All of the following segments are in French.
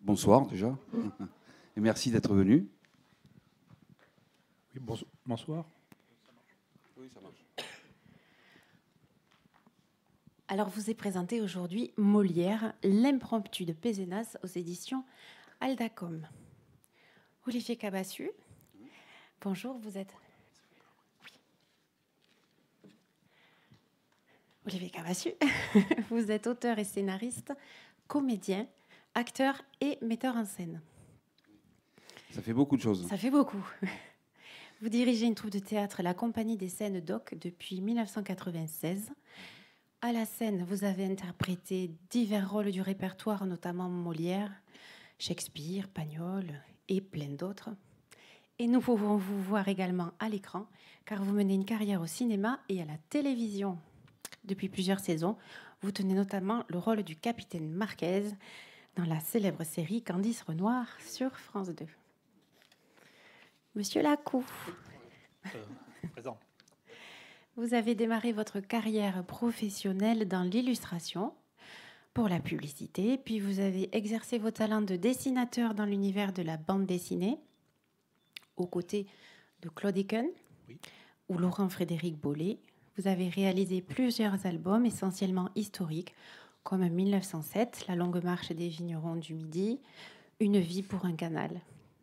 bonsoir déjà, et merci d'être venu. Oui, bonsoir. Oui, ça marche. Alors, vous est présenté aujourd'hui Molière, l'impromptu de Pézenas aux éditions Aldacom. Olivier Cabassu, bonjour, vous êtes... Oui. Olivier Cabassu, vous êtes auteur et scénariste, comédien, acteur et metteur en scène. Ça fait beaucoup de choses. Ça fait beaucoup. Vous dirigez une troupe de théâtre, la Compagnie des Scènes d'Oc, depuis 1996. À la scène, vous avez interprété divers rôles du répertoire, notamment Molière, Shakespeare, Pagnol et plein d'autres. Et nous pouvons vous voir également à l'écran, car vous menez une carrière au cinéma et à la télévision. Depuis plusieurs saisons, vous tenez notamment le rôle du capitaine Marquez dans la célèbre série Candice Renoir sur France 2. Monsieur Lacou, Présent. vous avez démarré votre carrière professionnelle dans l'illustration pour la publicité, puis vous avez exercé vos talents de dessinateur dans l'univers de la bande dessinée, aux côtés de Claude Eken Oui. ou Laurent-Frédéric Bollé. Vous avez réalisé plusieurs albums essentiellement historiques, comme 1907, La longue marche des vignerons du Midi, Une vie pour un canal.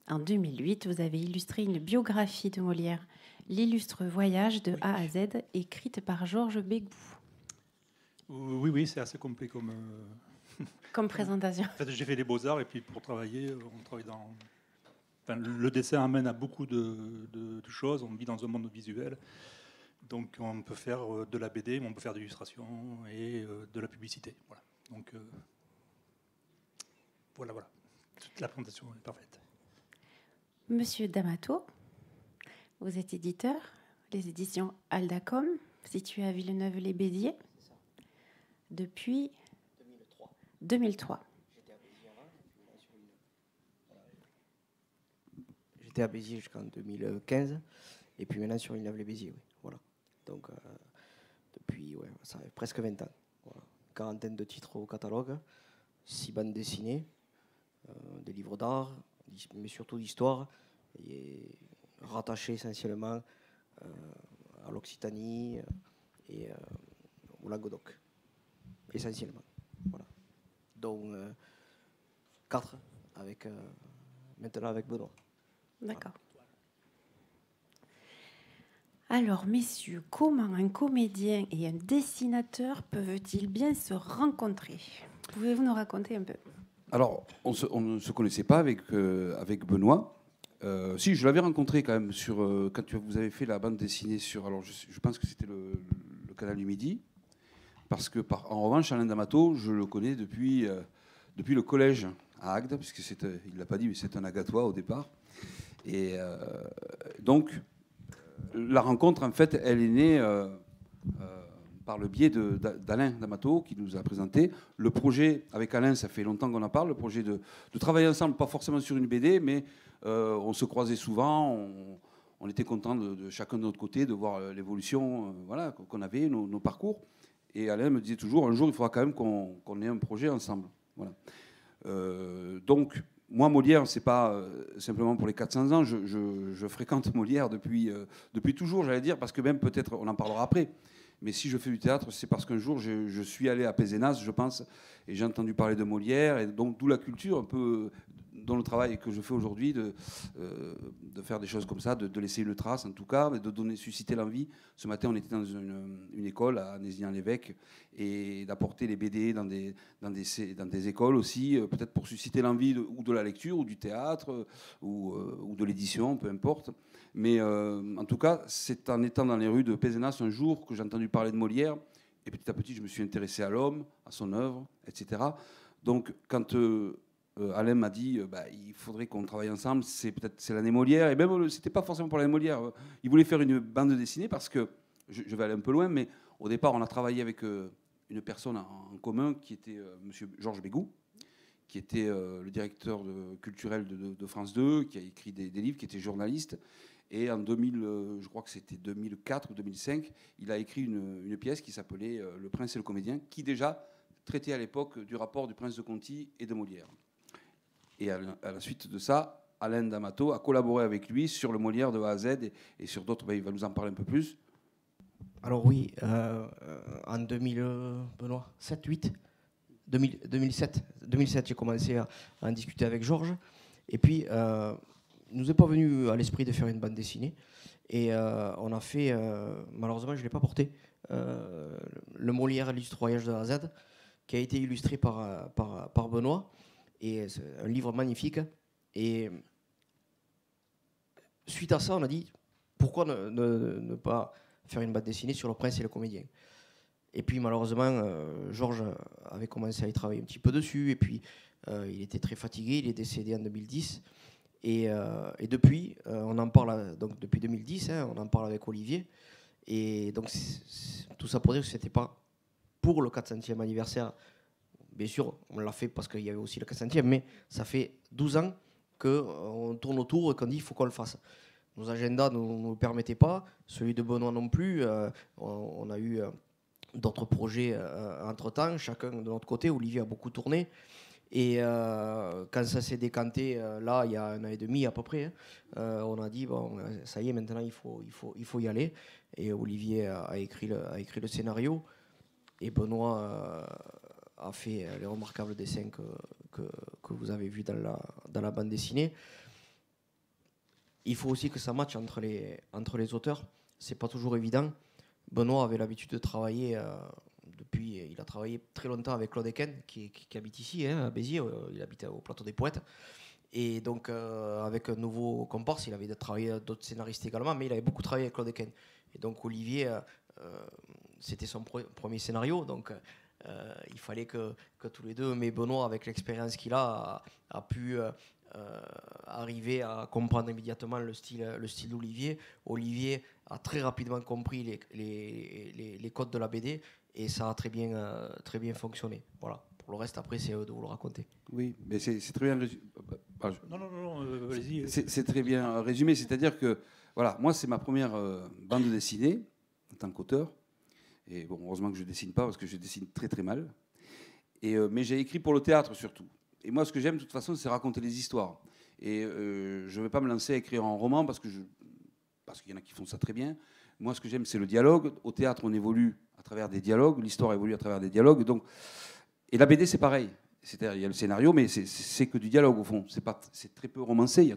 En 2008, vous avez illustré une biographie de Molière, L'illustre voyage de A à Z, écrite par Georges Bégou. Oui, c'est assez complet comme Présentation. En fait, j'ai fait les beaux-arts et puis pour travailler, on travaille dans... Enfin, le dessin amène à beaucoup de choses. On vit dans un monde visuel. Donc on peut faire de la BD, mais on peut faire de l'illustration et de la publicité. Voilà. Donc voilà. Toute la présentation est parfaite. Monsieur D'Amato, vous êtes éditeur, les éditions Aldacom, situées à Villeneuve-les-Béziers, depuis 2003. J'étais à Béziers jusqu'en 2015, et puis maintenant sur Villeneuve-les-Béziers. Oui. Voilà. Donc depuis ça fait presque 20 ans. Voilà. Quarantaine de titres au catalogue, 6 bandes dessinées, des livres d'art, mais surtout d'histoire, et rattachés essentiellement à l'Occitanie et au Languedoc, essentiellement. Voilà. Donc 4 avec, maintenant avec Benoît. D'accord. Alors, messieurs, comment un comédien et un dessinateur peuvent-ils bien se rencontrer? Pouvez-vous nous raconter un peu? Alors, on ne se connaissait pas avec Benoît. Si, je l'avais rencontré quand même quand vous avez fait la bande dessinée sur... Alors, je pense que c'était le Canal du Midi. Parce que, en revanche, Alain D'Amato, je le connais depuis le collège à Agde, puisque il ne l'a pas dit, mais c'est un Agatois au départ. Et donc, la rencontre, en fait, elle est née par le biais d'Alain D'Amato, qui nous a présenté. Le projet, avec Alain, ça fait longtemps qu'on en parle, le projet de travailler ensemble, pas forcément sur une BD, mais on se croisait souvent, on était contents de chacun de notre côté, de voir l'évolution qu'on avait, nos parcours. Et Alain me disait toujours, un jour, il faudra quand même qu'on ait un projet ensemble. Voilà. Donc, moi, Molière, c'est pas simplement pour les 400 ans. Je fréquente Molière depuis toujours, j'allais dire, parce que même peut-être, on en parlera après. Mais si je fais du théâtre, c'est parce qu'un jour, je suis allé à Pézenas, je pense, et j'ai entendu parler de Molière, et donc d'où la culture un peu dans le travail que je fais aujourd'hui, de faire des choses comme ça, de laisser une trace en tout cas, de susciter l'envie. Ce matin, on était dans une école à Nézillan-l'Évêque, et d'apporter les BD dans des écoles aussi, peut-être pour susciter l'envie ou de la lecture, ou du théâtre, ou de l'édition, peu importe. Mais en tout cas, c'est en étant dans les rues de Pézenas un jour que j'ai entendu parler de Molière, et petit à petit, je me suis intéressé à l'homme, à son œuvre, etc. Donc, quand Alain m'a dit il faudrait qu'on travaille ensemble, c'est l'année Molière, et même c'était pas forcément pour l'année Molière. Il voulait faire une bande dessinée parce que, je vais aller un peu loin, mais au départ, on a travaillé avec une personne en commun qui était monsieur Georges Bégou, qui était le directeur culturel de France 2, qui a écrit des livres, qui était journaliste. Et en 2000, je crois que c'était 2004 ou 2005, il a écrit une pièce qui s'appelait Le Prince et le Comédien, qui déjà traitait à l'époque du rapport du Prince de Conti et de Molière. Et à la suite de ça, Alain D'Amato a collaboré avec lui sur le Molière de A à Z et sur d'autres. Ben, il va nous en parler un peu plus. Alors oui, en 2000, Benoît, 7, 8 2007, j'ai commencé à en discuter avec Georges. Et puis, il nous est pas venu à l'esprit de faire une bande dessinée. Et on a fait, malheureusement, je ne l'ai pas porté, le Molière illustre Voyage de A à Z, qui a été illustré par Benoît. Et c'est un livre magnifique. Et suite à ça, on a dit, pourquoi ne pas faire une bande dessinée sur le prince et le comédien. Et puis malheureusement, Georges avait commencé à y travailler un petit peu dessus, et puis il était très fatigué, il est décédé en 2010. Et depuis, on en parle, donc depuis 2010, on en parle avec Olivier. Et donc tout ça pour dire que ce n'était pas pour le 400e anniversaire. Bien sûr, on l'a fait parce qu'il y avait aussi le 400e, mais ça fait 12 ans qu'on tourne autour et qu'on dit qu'il faut qu'on le fasse. Nos agendas ne nous le permettaient pas, celui de Benoît non plus. On a eu d'autres projets entre-temps, chacun de notre côté. Olivier a beaucoup tourné. Et quand ça s'est décanté, là, il y a 1 an et demi à peu près, on a dit, bon, ça y est, maintenant, il faut y aller. Et Olivier a écrit le scénario. Et Benoît a fait les remarquables dessins que vous avez vus dans la bande dessinée. Il faut aussi que ça matche entre les auteurs. C'est pas toujours évident. Benoît avait l'habitude de travailler il a travaillé très longtemps avec Claude Eken, qui habite ici, à Béziers. Il habite au Plateau des Poètes. Et donc, avec un nouveau comparse, il avait travaillé avec d'autres scénaristes également, mais il avait beaucoup travaillé avec Claude Eken. Et donc, Olivier, c'était son premier scénario. Donc, il fallait que tous les deux, mais Benoît, avec l'expérience qu'il a pu arriver à comprendre immédiatement le style d'Olivier. Olivier a très rapidement compris les codes de la BD et ça a très bien fonctionné. Voilà. Pour le reste, après, c'est à eux de vous le raconter. Oui, mais c'est très bien résumé. Non, allez-y. C'est très bien résumé, c'est-à-dire que voilà, moi, c'est ma première bande dessinée en tant qu'auteur. Et bon, heureusement que je ne dessine pas parce que je dessine très très mal. Mais j'ai écrit pour le théâtre surtout. Et moi, ce que j'aime de toute façon, c'est raconter des histoires. Et je ne vais pas me lancer à écrire un roman parce qu'il y en a qui font ça très bien. Moi, ce que j'aime, c'est le dialogue. Au théâtre, on évolue à travers des dialogues. L'histoire évolue à travers des dialogues. Donc, et la BD, c'est pareil. C'est-à-dire, il y a le scénario, mais c'est que du dialogue au fond. C'est très peu romancé. Il y a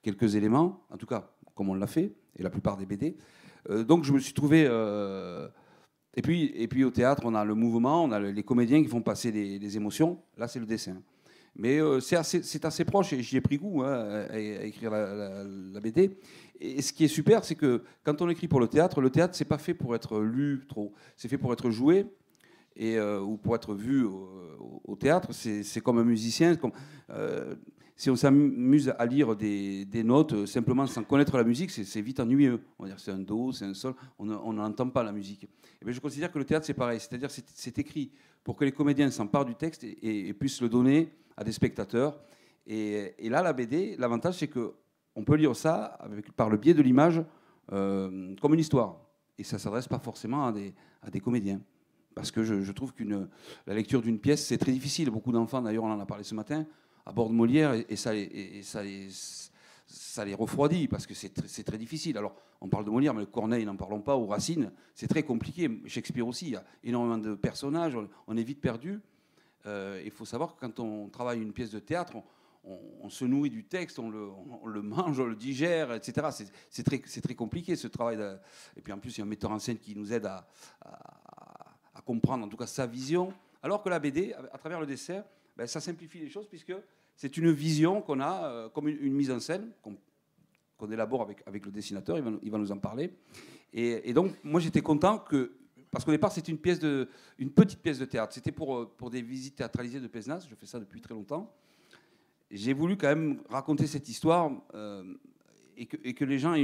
quelques éléments, en tout cas, comme on l'a fait, et la plupart des BD. Donc, je me suis trouvé. Et puis au théâtre, on a le mouvement, on a les comédiens qui font passer les émotions. Là, c'est le dessin. Mais c'est assez proche et j'y ai pris goût à écrire la BD. Et ce qui est super, c'est que quand on écrit pour le théâtre, c'est pas fait pour être lu trop. C'est fait pour être joué ou pour être vu au théâtre. C'est comme un musicien. Si on s'amuse à lire des notes simplement sans connaître la musique, c'est vite ennuyeux. On va dire c'est un do, c'est un sol, on n'entend pas la musique. Et bien, je considère que le théâtre c'est pareil, c'est-à-dire c'est écrit pour que les comédiens s'emparent du texte et puissent le donner à des spectateurs. Et là, la BD, l'avantage c'est qu'on peut lire ça par le biais de l'image comme une histoire. Et ça ne s'adresse pas forcément à des comédiens. Parce que je trouve que la lecture d'une pièce, c'est très difficile. Beaucoup d'enfants, d'ailleurs, on en a parlé ce matin, abordent Molière et ça les refroidit parce que c'est très difficile. Alors, on parle de Molière, mais Corneille, n'en parlons pas, ou Racine, c'est très compliqué. Shakespeare aussi, il y a énormément de personnages, on est vite perdu. Il faut savoir que quand on travaille une pièce de théâtre, on se nourrit du texte, on le mange, on le digère, etc. C'est très compliqué ce travail. Et puis en plus, il y a un metteur en scène qui nous aide à comprendre en tout cas sa vision. Alors que la BD, à travers le dessin, ça simplifie les choses puisque c'est une vision qu'on a comme une mise en scène qu'on élabore avec le dessinateur, il va nous en parler. Et donc, moi, j'étais content parce qu'au départ, c'était une petite pièce de théâtre. C'était pour des visites théâtralisées de Pézenas. Je fais ça depuis très longtemps. J'ai voulu quand même raconter cette histoire et que les gens,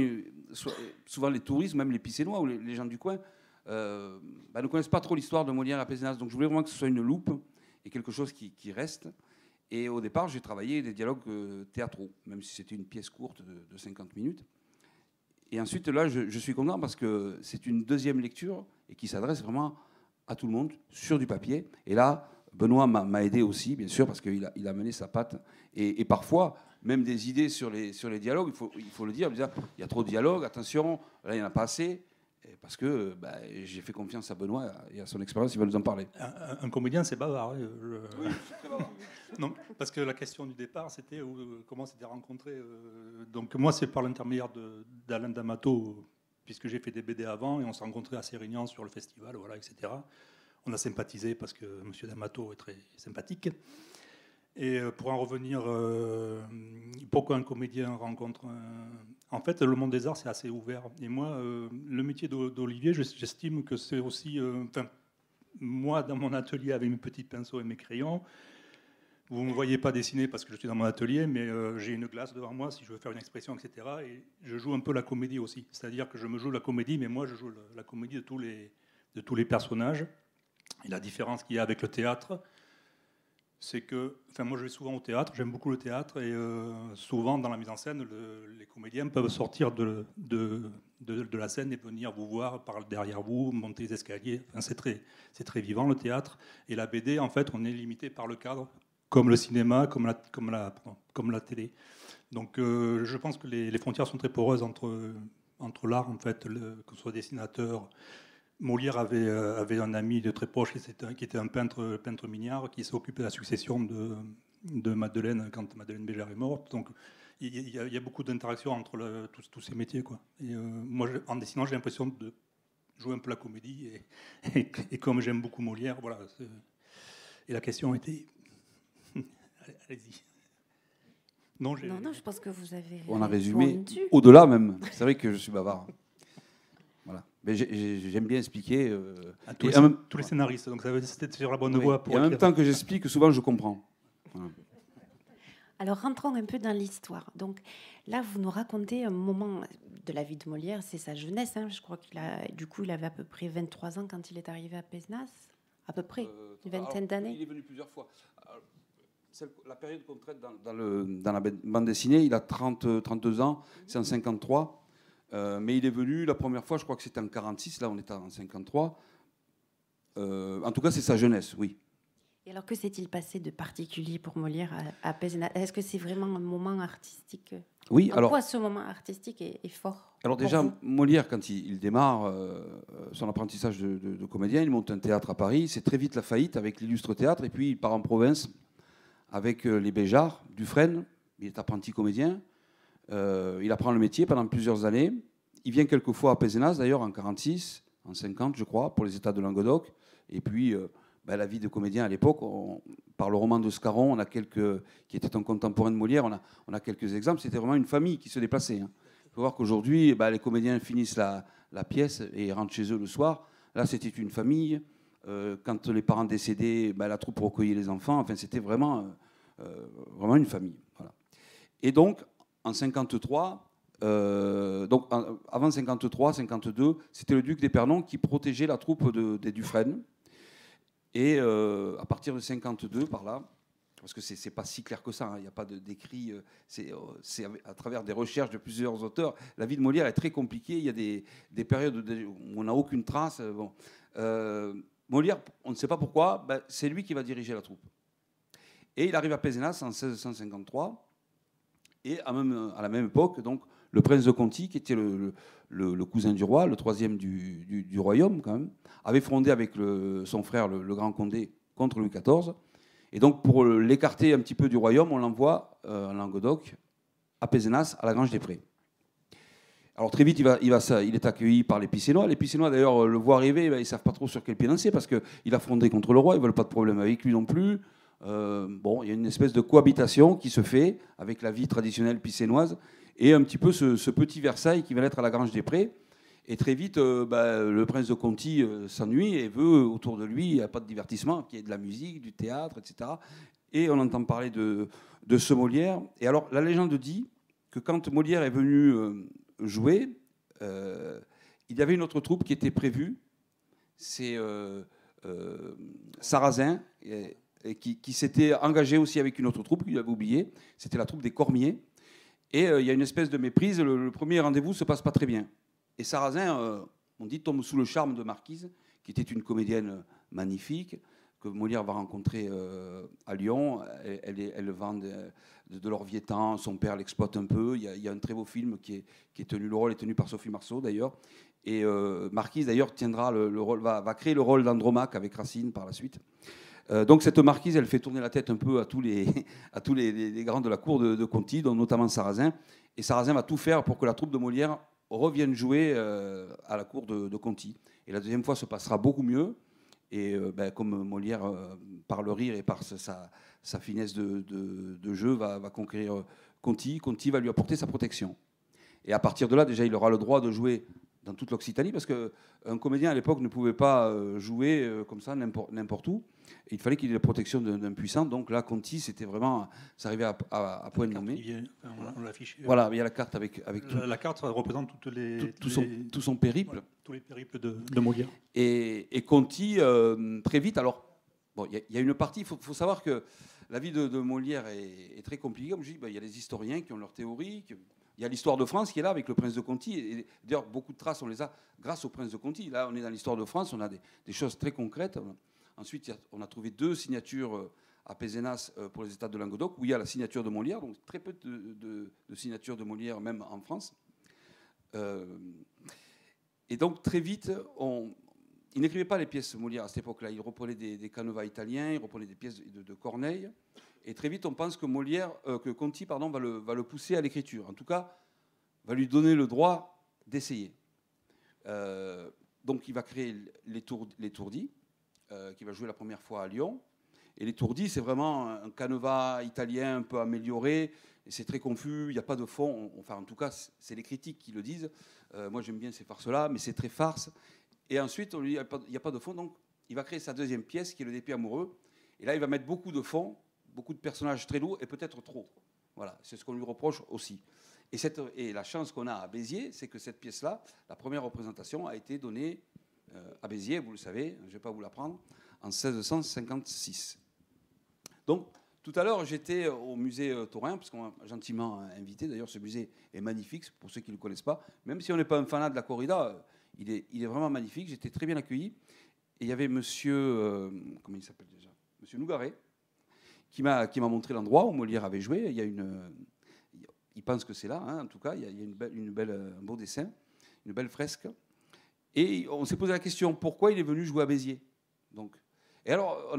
souvent les touristes, même les Picénois ou les gens du coin, ne connaissent pas trop l'histoire de Molière à Pézenas. Donc, je voulais vraiment que ce soit une loupe et quelque chose qui reste. Et au départ, j'ai travaillé des dialogues théâtraux, même si c'était une pièce courte de 50 minutes. Et ensuite, là, je suis content parce que c'est une deuxième lecture et qui s'adresse vraiment à tout le monde sur du papier. Et là, Benoît m'a aidé aussi, bien sûr, parce qu'il a mené sa patte. Et parfois, même des idées sur les dialogues, il faut le dire, il y a trop de dialogues, attention, là, il n'y en a pas assez. Parce que j'ai fait confiance à Benoît et à son expérience, il va nous en parler. Un comédien, c'est bavard. Hein, Oui, c'est très bavard. Non, parce que la question du départ, c'était comment s'était rencontré. Donc moi, c'est par l'intermédiaire d'Alain D'Amato, puisque j'ai fait des BD avant, et on s'est rencontrés à Sérignan sur le festival, voilà, etc. On a sympathisé parce que M. D'Amato est très sympathique. Et pour en revenir, pourquoi un comédien rencontre En fait, le monde des arts, c'est assez ouvert. Et moi, le métier d'Olivier, j'estime que c'est aussi... moi, dans mon atelier, avec mes petits pinceaux et mes crayons, vous ne me voyez pas dessiner parce que je suis dans mon atelier, mais j'ai une glace devant moi si je veux faire une expression, etc. Et je joue un peu la comédie aussi. C'est-à-dire que je me joue la comédie, mais moi, je joue la comédie de tous les personnages. Et la différence qu'il y a avec le théâtre, c'est que, moi je vais souvent au théâtre, j'aime beaucoup le théâtre, et souvent dans la mise en scène, les comédiens peuvent sortir de la scène et venir vous voir par derrière vous, monter les escaliers. C'est très vivant le théâtre. Et la BD, en fait, on est limité par le cadre, comme le cinéma, comme la télé. Donc je pense que les frontières sont très poreuses entre l'art, en fait, que ce soit dessinateur. Molière avait un ami de très proche qui était un peintre mignard qui s'est occupé de la succession de Madeleine quand Madeleine Béjart est morte. Donc il y a beaucoup d'interactions entre tous ces métiers, quoi. Et moi, en dessinant, j'ai l'impression de jouer un peu la comédie. Et comme j'aime beaucoup Molière, voilà. Et la question était... Allez-y. Non, je pense que vous avez... On a résumé répondu. Au-delà même. C'est vrai que je suis bavard. Voilà. Mais j'aime bien expliquer. Tous les scénaristes, donc ça veut dire que c'était sur la bonne voie. Et en même temps que j'explique, souvent je comprends. Voilà. Alors rentrons un peu dans l'histoire. Donc là, vous nous racontez un moment de la vie de Molière, c'est sa jeunesse. Hein. Je crois il avait à peu près 23 ans quand il est arrivé à Pézenas. À peu près, une vingtaine d'années. Il est venu plusieurs fois. Alors, la période qu'on traite dans la bande dessinée, il a 32 ans, c'est en 53. Mais il est venu la première fois, je crois que c'était en 46, là on est en 53. En tout cas, c'est sa jeunesse, oui. Et alors, que s'est-il passé de particulier pour Molière à Pézenas? Est-ce que c'est vraiment un moment artistique? Oui, en quoi ce moment artistique est fort? Alors déjà, Molière, quand il démarre son apprentissage de comédien, il monte un théâtre à Paris, c'est très vite la faillite avec l'Illustre Théâtre, et puis il part en province avec les Béjart, Dufresne, il est apprenti comédien. Il apprend le métier pendant plusieurs années. Il vient quelquefois à Pézenas, d'ailleurs, en 46, en 50, je crois, pour les États de Languedoc. Et puis, la vie de comédien à l'époque, par le roman de Scarron, qui était un contemporain de Molière, on a quelques exemples. C'était vraiment une famille qui se déplaçait. Hein. Il faut voir qu'aujourd'hui, les comédiens finissent la pièce et rentrent chez eux le soir. Là, c'était une famille. Quand les parents décédaient, la troupe recueillait les enfants. Enfin, c'était vraiment une famille. Voilà. Et donc, en 53, avant 53, 52, c'était le duc d'Épernon qui protégeait la troupe des Dufresne. Et à partir de 52, par là, parce que c'est pas si clair que ça, il n'y a pas d'écrit, c'est à travers des recherches de plusieurs auteurs. La vie de Molière est très compliquée, il y a des périodes où on n'a aucune trace. Molière, on ne sait pas pourquoi, c'est lui qui va diriger la troupe. Et il arrive à Pézenas en 1653. Et à la même époque, donc, le prince de Conti, qui était le cousin du roi, le troisième du royaume quand même, avait fondé avec son frère, le grand Condé, contre Louis XIV. Et donc, pour l'écarter un petit peu du royaume, on l'envoie en Languedoc, à Pézenas, à la Grange des Prés. Alors très vite, il est accueilli par les Picénois. Les Picénois, d'ailleurs, le voient arriver, ils ne savent pas trop sur quel pied danser, parce qu'il a fondé contre le roi, ils ne veulent pas de problème avec lui non plus. Il y a une espèce de cohabitation qui se fait avec la vie traditionnelle picénoise et un petit peu ce petit Versailles qui va être à la Grange des Prés. Et très vite, le prince de Conti s'ennuie et veut autour de lui, il n'y a pas de divertissement, qu'il y ait de la musique, du théâtre, etc. Et on entend parler de ce Molière. Et alors, la légende dit que quand Molière est venu jouer, il y avait une autre troupe qui était prévue, c'est Sarrazin, qui s'était engagé aussi avec une autre troupe qu'il avait oublié, c'était la troupe des Cormiers. Et il y a une espèce de méprise, le premier rendez-vous ne se passe pas très bien. Et Sarrazin, on dit, tombe sous le charme de Marquise, qui était une comédienne magnifique, que Molière va rencontrer à Lyon. Elle vend de l'orviétan, son père l'exploite un peu. Il y a un très beau film qui est tenu, le rôle est tenu par Sophie Marceau d'ailleurs. Et Marquise d'ailleurs tiendra le rôle, va créer le rôle d'Andromaque avec Racine par la suite. Donc cette Marquise, elle fait tourner la tête un peu à tous les grands de la cour de Conti, dont notamment Sarrazin. Et Sarrazin va tout faire pour que la troupe de Molière revienne jouer à la cour de Conti. Et la deuxième fois se passera beaucoup mieux. Et comme Molière, par le rire et par sa finesse de jeu, va conquérir Conti, Conti va lui apporter sa protection. Et à partir de là, déjà, il aura le droit de jouer dans toute l'Occitanie, parce qu'un comédien à l'époque ne pouvait pas jouer comme ça n'importe où. Et il fallait qu'il ait la protection d'un puissant. Donc là, Conti, c'était vraiment, ça arrivait à point nommé. On l'a affiché. Voilà, il y a la carte avec la carte représente tout son périple. Voilà, tous les périples de Molière. Et Conti, très vite, alors, bon, il y a une partie, il faut savoir que la vie de Molière est très compliquée. Comme je dis, il y a les historiens qui ont leurs théories. Il y a l'histoire de France qui est là avec le prince de Conti. Et d'ailleurs, beaucoup de traces, on les a grâce au prince de Conti. Là, on est dans l'histoire de France, on a des choses très concrètes. Ensuite, on a trouvé 2 signatures à Pézenas pour les États de Languedoc, où il y a la signature de Molière, donc très peu de signatures de Molière, même en France. Et donc, très vite, il n'écrivait pas les pièces Molière à cette époque-là. Il reprenait des canevas italiens, il reprenait des pièces de Corneille. Et très vite, on pense que Conti va le pousser à l'écriture. En tout cas, va lui donner le droit d'essayer. Donc, il va créer les Tourdis, qui va jouer la première fois à Lyon. Et les Tourdis, c'est vraiment un canevas italien un peu amélioré. Et c'est très confus, il n'y a pas de fond. Enfin, en tout cas, c'est les critiques qui le disent. Moi, j'aime bien ces farces-là, mais c'est très farce. Et ensuite, on lui dit il n'y a pas de fond. Donc, il va créer sa deuxième pièce, qui est le Dépit amoureux. Et là, il va mettre beaucoup de fond, beaucoup de personnages très lourds et peut-être trop. Voilà, c'est ce qu'on lui reproche aussi. Et la chance qu'on a à Béziers, c'est que cette pièce-là, la première représentation, a été donnée à Béziers, vous le savez, je ne vais pas vous l'apprendre, en 1656. Donc, tout à l'heure, j'étais au musée Taurin, parce qu'on m'a gentiment invité. D'ailleurs, ce musée est magnifique, pour ceux qui ne le connaissent pas. Même si on n'est pas un fanat de la corrida, il est vraiment magnifique. J'étais très bien accueilli. Et il y avait monsieur, comment il s'appelle déjà, monsieur Nougaret, qui m'a montré l'endroit où Molière avait joué. Il pense que c'est là, hein, en tout cas. Il y a un beau dessin, une belle fresque. Et on s'est posé la question, pourquoi il est venu jouer à Béziers? Donc, et alors,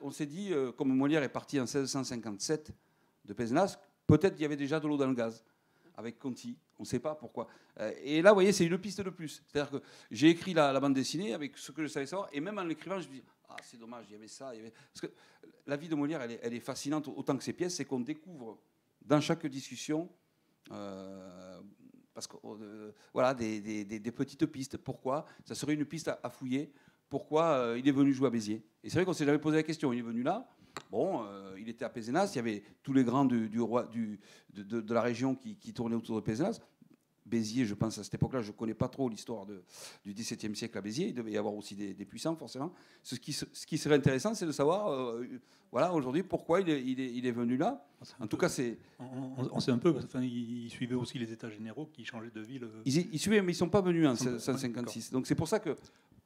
on s'est dit, comme Molière est parti en 1657 de Pézenas, peut-être il y avait déjà de l'eau dans le gaz avec Conti. On ne sait pas pourquoi. Et là, vous voyez, c'est une piste de plus. C'est-à-dire que j'ai écrit la bande dessinée avec ce que je savais savoir, et même en l'écrivant, je me dis, c'est dommage, il y avait ça. Parce que la vie de Molière, elle est fascinante autant que ses pièces, c'est qu'on découvre dans chaque discussion parce que, voilà, des petites pistes. Pourquoi? Ça serait une piste à fouiller. Pourquoi il est venu jouer à Béziers? Et c'est vrai qu'on s'est jamais posé la question. Il est venu là. Bon, il était à Pézenas. Il y avait tous les grands de la région qui tournaient autour de Pézenas. Béziers, je pense à cette époque-là, je ne connais pas trop l'histoire du XVIIe siècle à Béziers. Il devait y avoir aussi des puissants, forcément. Ce qui serait intéressant, c'est de savoir, voilà, aujourd'hui, pourquoi il est venu là. En tout cas, c'est... On sait un peu, enfin, il suivait aussi les États généraux qui changeaient de ville. Ils suivaient, mais ils ne sont pas venus en 1656. Donc c'est pour ça que...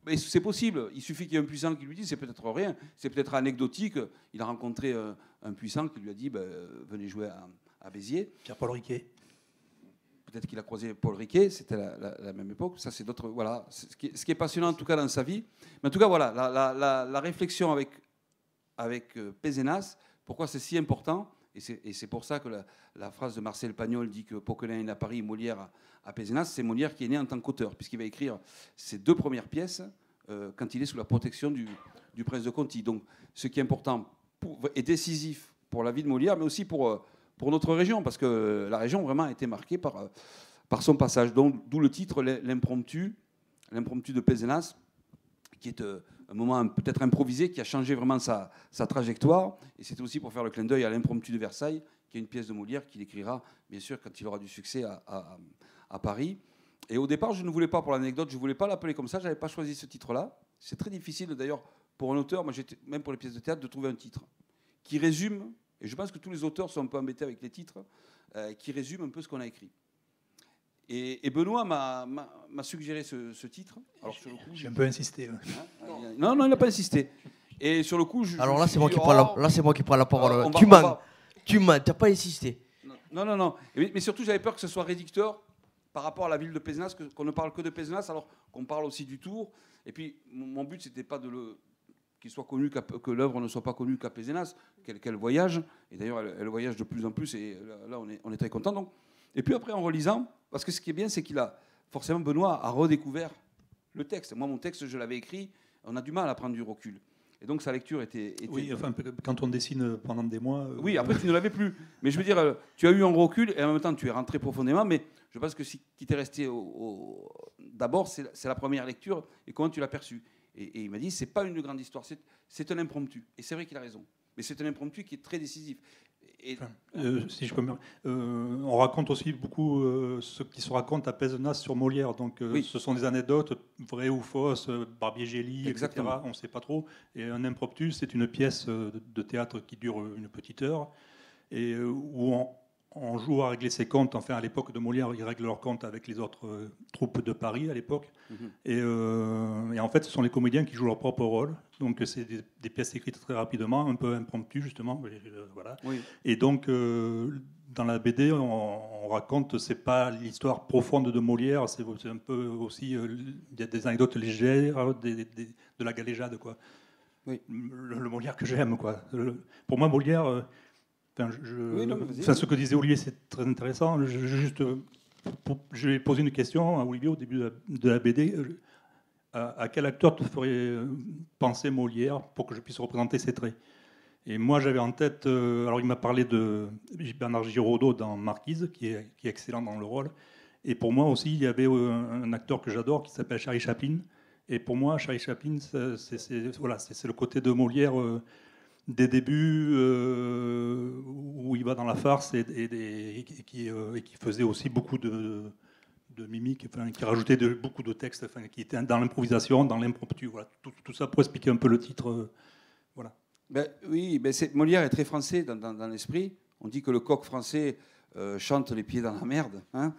Mais c'est possible, il suffit qu'il y ait un puissant qui lui dise, c'est peut-être rien, c'est peut-être anecdotique. Il a rencontré un puissant qui lui a dit, venez jouer à Béziers. Pierre-Paul Riquet. Peut-être qu'il a croisé Paul Riquet, c'était la même époque. Ça, c'est d'autres. Voilà, ce qui est passionnant en tout cas dans sa vie. Mais en tout cas, voilà, la réflexion avec Pézenas, pourquoi c'est si important. Et c'est pour ça que la phrase de Marcel Pagnol dit que Poquelin est à Paris, Molière à Pézenas, c'est Molière qui est né en tant qu'auteur, puisqu'il va écrire ses 2 premières pièces quand il est sous la protection du prince de Conti. Donc, ce qui est important et décisif pour la vie de Molière, mais aussi pour notre région, parce que la région vraiment a été marquée par son passage. D'où le titre, l'impromptu de Pézenas, qui est un moment peut-être improvisé, qui a changé vraiment sa trajectoire. Et c'était aussi pour faire le clin d'œil à l'impromptu de Versailles, qui est une pièce de Molière qu'il écrira, bien sûr, quand il aura du succès à Paris. Et au départ, je ne voulais pas, pour l'anecdote, je ne voulais pas l'appeler comme ça, je n'avais pas choisi ce titre-là. C'est très difficile, d'ailleurs, pour un auteur, même pour les pièces de théâtre, de trouver un titre qui résume, et je pense que tous les auteurs sont un peu embêtés avec les titres, qui résument un peu ce qu'on a écrit. Et Benoît m'a suggéré ce titre. Alors, sur le coup, j'ai un peu insisté. Non, il n'a pas insisté. Et sur le coup, Alors là, c'est moi, qui prends la parole. on va- Tu on mens. va- Tu mens. Tu n'as pas insisté. Non, non, non. Mais surtout, j'avais peur que ce soit réducteur par rapport à la ville de Pézenas, qu'on ne parle que de Pézenas, alors qu'on parle aussi du Tour. Et puis, mon but, c'était pas qu'il soit connu, que l'œuvre ne soit pas connue qu'à Pézenas, qu'elle voyage. Et d'ailleurs, elle voyage de plus en plus. Et là, on est très content. Donc. Et puis après, en relisant, parce que ce qui est bien, c'est forcément, Benoît a redécouvert le texte. Moi, mon texte, je l'avais écrit. On a du mal à prendre du recul. Et donc sa lecture était... Oui, enfin, quand on dessine pendant des mois... Oui, après tu ne l'avais plus. Mais je veux dire, tu as eu un recul et en même temps tu es rentré profondément. Mais je pense que ce qui t'est resté d'abord, c'est la première lecture et comment tu l'as perçue. Et il m'a dit, c'est pas une grande histoire, c'est un impromptu. Et c'est vrai qu'il a raison. Mais c'est un impromptu qui est très décisif. Si je peux on raconte aussi beaucoup ce qui se raconte à Pézenas sur Molière. Donc, oui. Ce sont des anecdotes vraies ou fausses, Barbier-Gély, etc. On ne sait pas trop. Et un impromptu, c'est une pièce de théâtre qui dure une petite heure et où on joue à régler ses comptes. Enfin, à l'époque de Molière, ils règlent leurs comptes avec les autres troupes de Paris à l'époque. Et en fait, ce sont les comédiens qui jouent leur propre rôle. Donc, c'est des pièces écrites très rapidement, un peu impromptues, justement. Voilà. Oui. Et donc, dans la BD, on raconte, c'est pas l'histoire profonde de Molière, c'est un peu aussi, il y a des anecdotes légères, de la galéjade, quoi. Oui. Le Molière que j'aime, quoi. Pour moi, Molière... ce que disait Olivier, c'est très intéressant. Je vais poser une question à Olivier au début de la BD. À quel acteur te ferait penser Molière pour que je puisse représenter ses traits? Et moi, j'avais en tête... alors, il m'a parlé de Bernard Giraudot dans Marquise, qui est excellent dans le rôle. Et pour moi aussi, il y avait un acteur que j'adore qui s'appelle Charlie Chaplin. Et pour moi, Charlie Chaplin, c'est le côté de Molière... des débuts où il va dans la farce et qui faisait aussi beaucoup de mimiques, enfin, qui rajoutait beaucoup de textes, enfin, qui était dans l'improvisation, dans l'impromptu. Voilà. Tout ça pour expliquer un peu le titre. Voilà. Oui, Molière est très français dans l'esprit. On dit que le coq français chante les pieds dans la merde. Hein.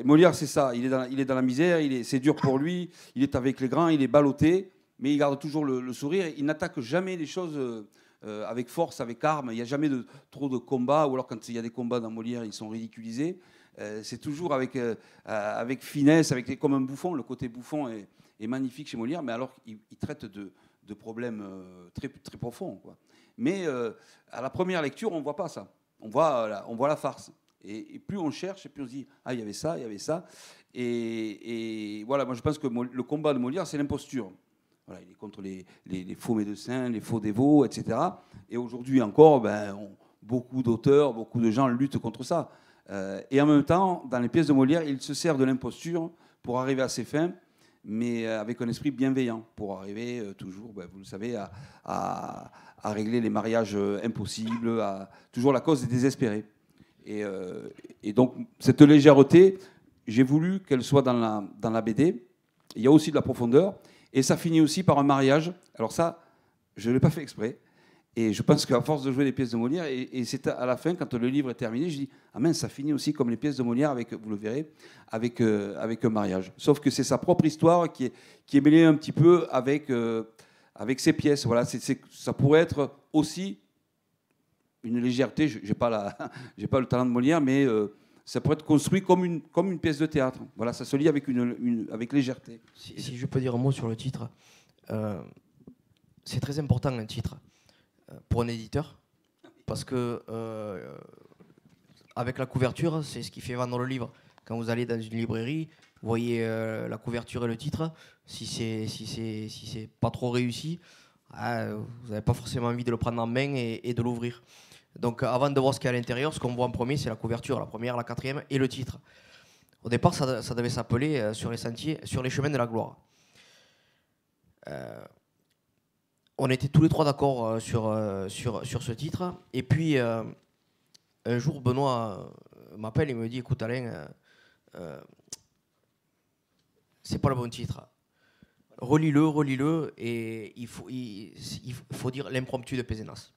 Molière, c'est ça. Il est dans la misère, c'est dur pour lui, il est avec les grands, il est ballotté. Mais il garde toujours le sourire. Il n'attaque jamais les choses avec force, avec arme. Il n'y a jamais trop de combats. Ou alors quand il y a des combats dans Molière, ils sont ridiculisés. C'est toujours avec finesse, comme un bouffon. Le côté bouffon est magnifique chez Molière. Mais alors, il traite de problèmes très, très profonds, quoi. Mais à la première lecture, on ne voit pas ça. On voit la farce. Et plus on cherche, et plus on se dit, ah, il y avait ça, il y avait ça. Et voilà, moi je pense que le combat de Molière, c'est l'imposture. Voilà, il est contre les faux médecins, les faux dévots, etc. Et aujourd'hui encore, beaucoup d'auteurs, beaucoup de gens luttent contre ça. Et en même temps, dans les pièces de Molière, il se sert de l'imposture pour arriver à ses fins, mais avec un esprit bienveillant, pour arriver toujours, vous le savez, à régler les mariages impossibles, toujours la cause des désespérés. Et donc, cette légèreté, j'ai voulu qu'elle soit dans la BD. Il y a aussi de la profondeur. Et ça finit aussi par un mariage. Alors ça, je ne l'ai pas fait exprès. Et je pense qu'à force de jouer les pièces de Molière, et c'est à la fin, quand le livre est terminé, je dis « Ah mince, ça finit aussi comme les pièces de Molière, vous le verrez, avec un mariage. » Sauf que c'est sa propre histoire qui est mêlée un petit peu avec ses pièces. Voilà, ça pourrait être aussi une légèreté. Je n'ai pas le talent de Molière, mais... ça pourrait être construit comme une pièce de théâtre. Voilà, ça se lit avec légèreté. Si je peux dire un mot sur le titre, c'est très important un titre pour un éditeur, parce que avec la couverture, c'est ce qui fait vendre le livre. Quand vous allez dans une librairie, vous voyez la couverture et le titre. Si c'est pas trop réussi, vous n'avez pas forcément envie de le prendre en main et de l'ouvrir. Donc avant de voir ce qu'il y a à l'intérieur, ce qu'on voit en premier, c'est la couverture, la première, la quatrième et le titre. Au départ, ça devait s'appeler Sur les sentiers, sur les chemins de la gloire. On était tous les trois d'accord sur ce titre. Et puis, un jour, Benoît m'appelle et me dit « Écoute Alain, c'est pas le bon titre. Relis-le, et il faut dire l'impromptu de Pézenas. »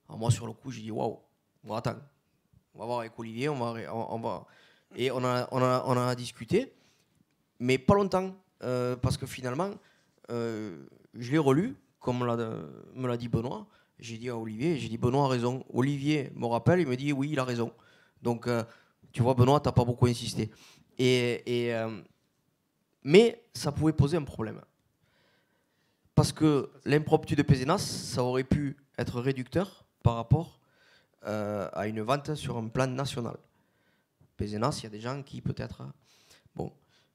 Alors moi, sur le coup, j'ai dit « Waouh, bon, attends, on va voir avec Olivier, on va... » Et on a discuté, mais pas longtemps, parce que finalement, je l'ai relu comme me l'a dit Benoît. J'ai dit à Olivier, j'ai dit Benoît a raison. Olivier me rappelle, il me dit oui, il a raison. Donc, tu vois, Benoît, tu n'as pas beaucoup insisté. Mais ça pouvait poser un problème. Parce que l'impromptu de Pézenas, ça aurait pu être réducteur par rapport à une vente sur un plan national. Pézenas, il y a des gens qui peut-être... Bon.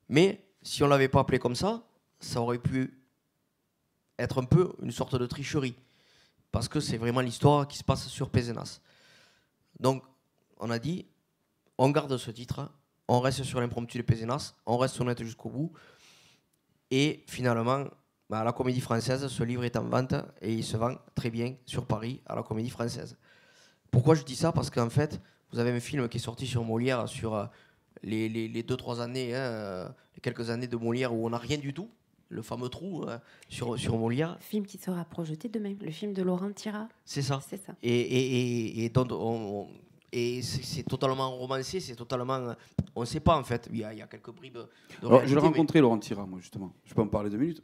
Mais si on ne l'avait pas appelé comme ça aurait pu être un peu une sorte de tricherie. Parce que c'est vraiment l'histoire qui se passe sur Pézenas. Donc, on a dit, on garde ce titre, on reste sur l'impromptu de Pézenas, on reste honnête jusqu'au bout. Et finalement, à la Comédie Française, ce livre est en vente et il se vend très bien sur Paris à la Comédie Française. Pourquoi je dis ça? Parce qu'en fait, vous avez un film qui est sorti sur Molière sur les 2-3 années, les quelques années de Molière où on n'a rien du tout. Le fameux trou sur Molière. Film qui sera projeté demain, le film de Laurent Tira. C'est ça. C'est ça. Et c'est totalement romancé, c'est totalement... On ne sait pas en fait, il y a quelques bribes de Alors, je l'ai réalité, rencontré, Laurent Tira, moi justement. Je peux en parler 2 minutes.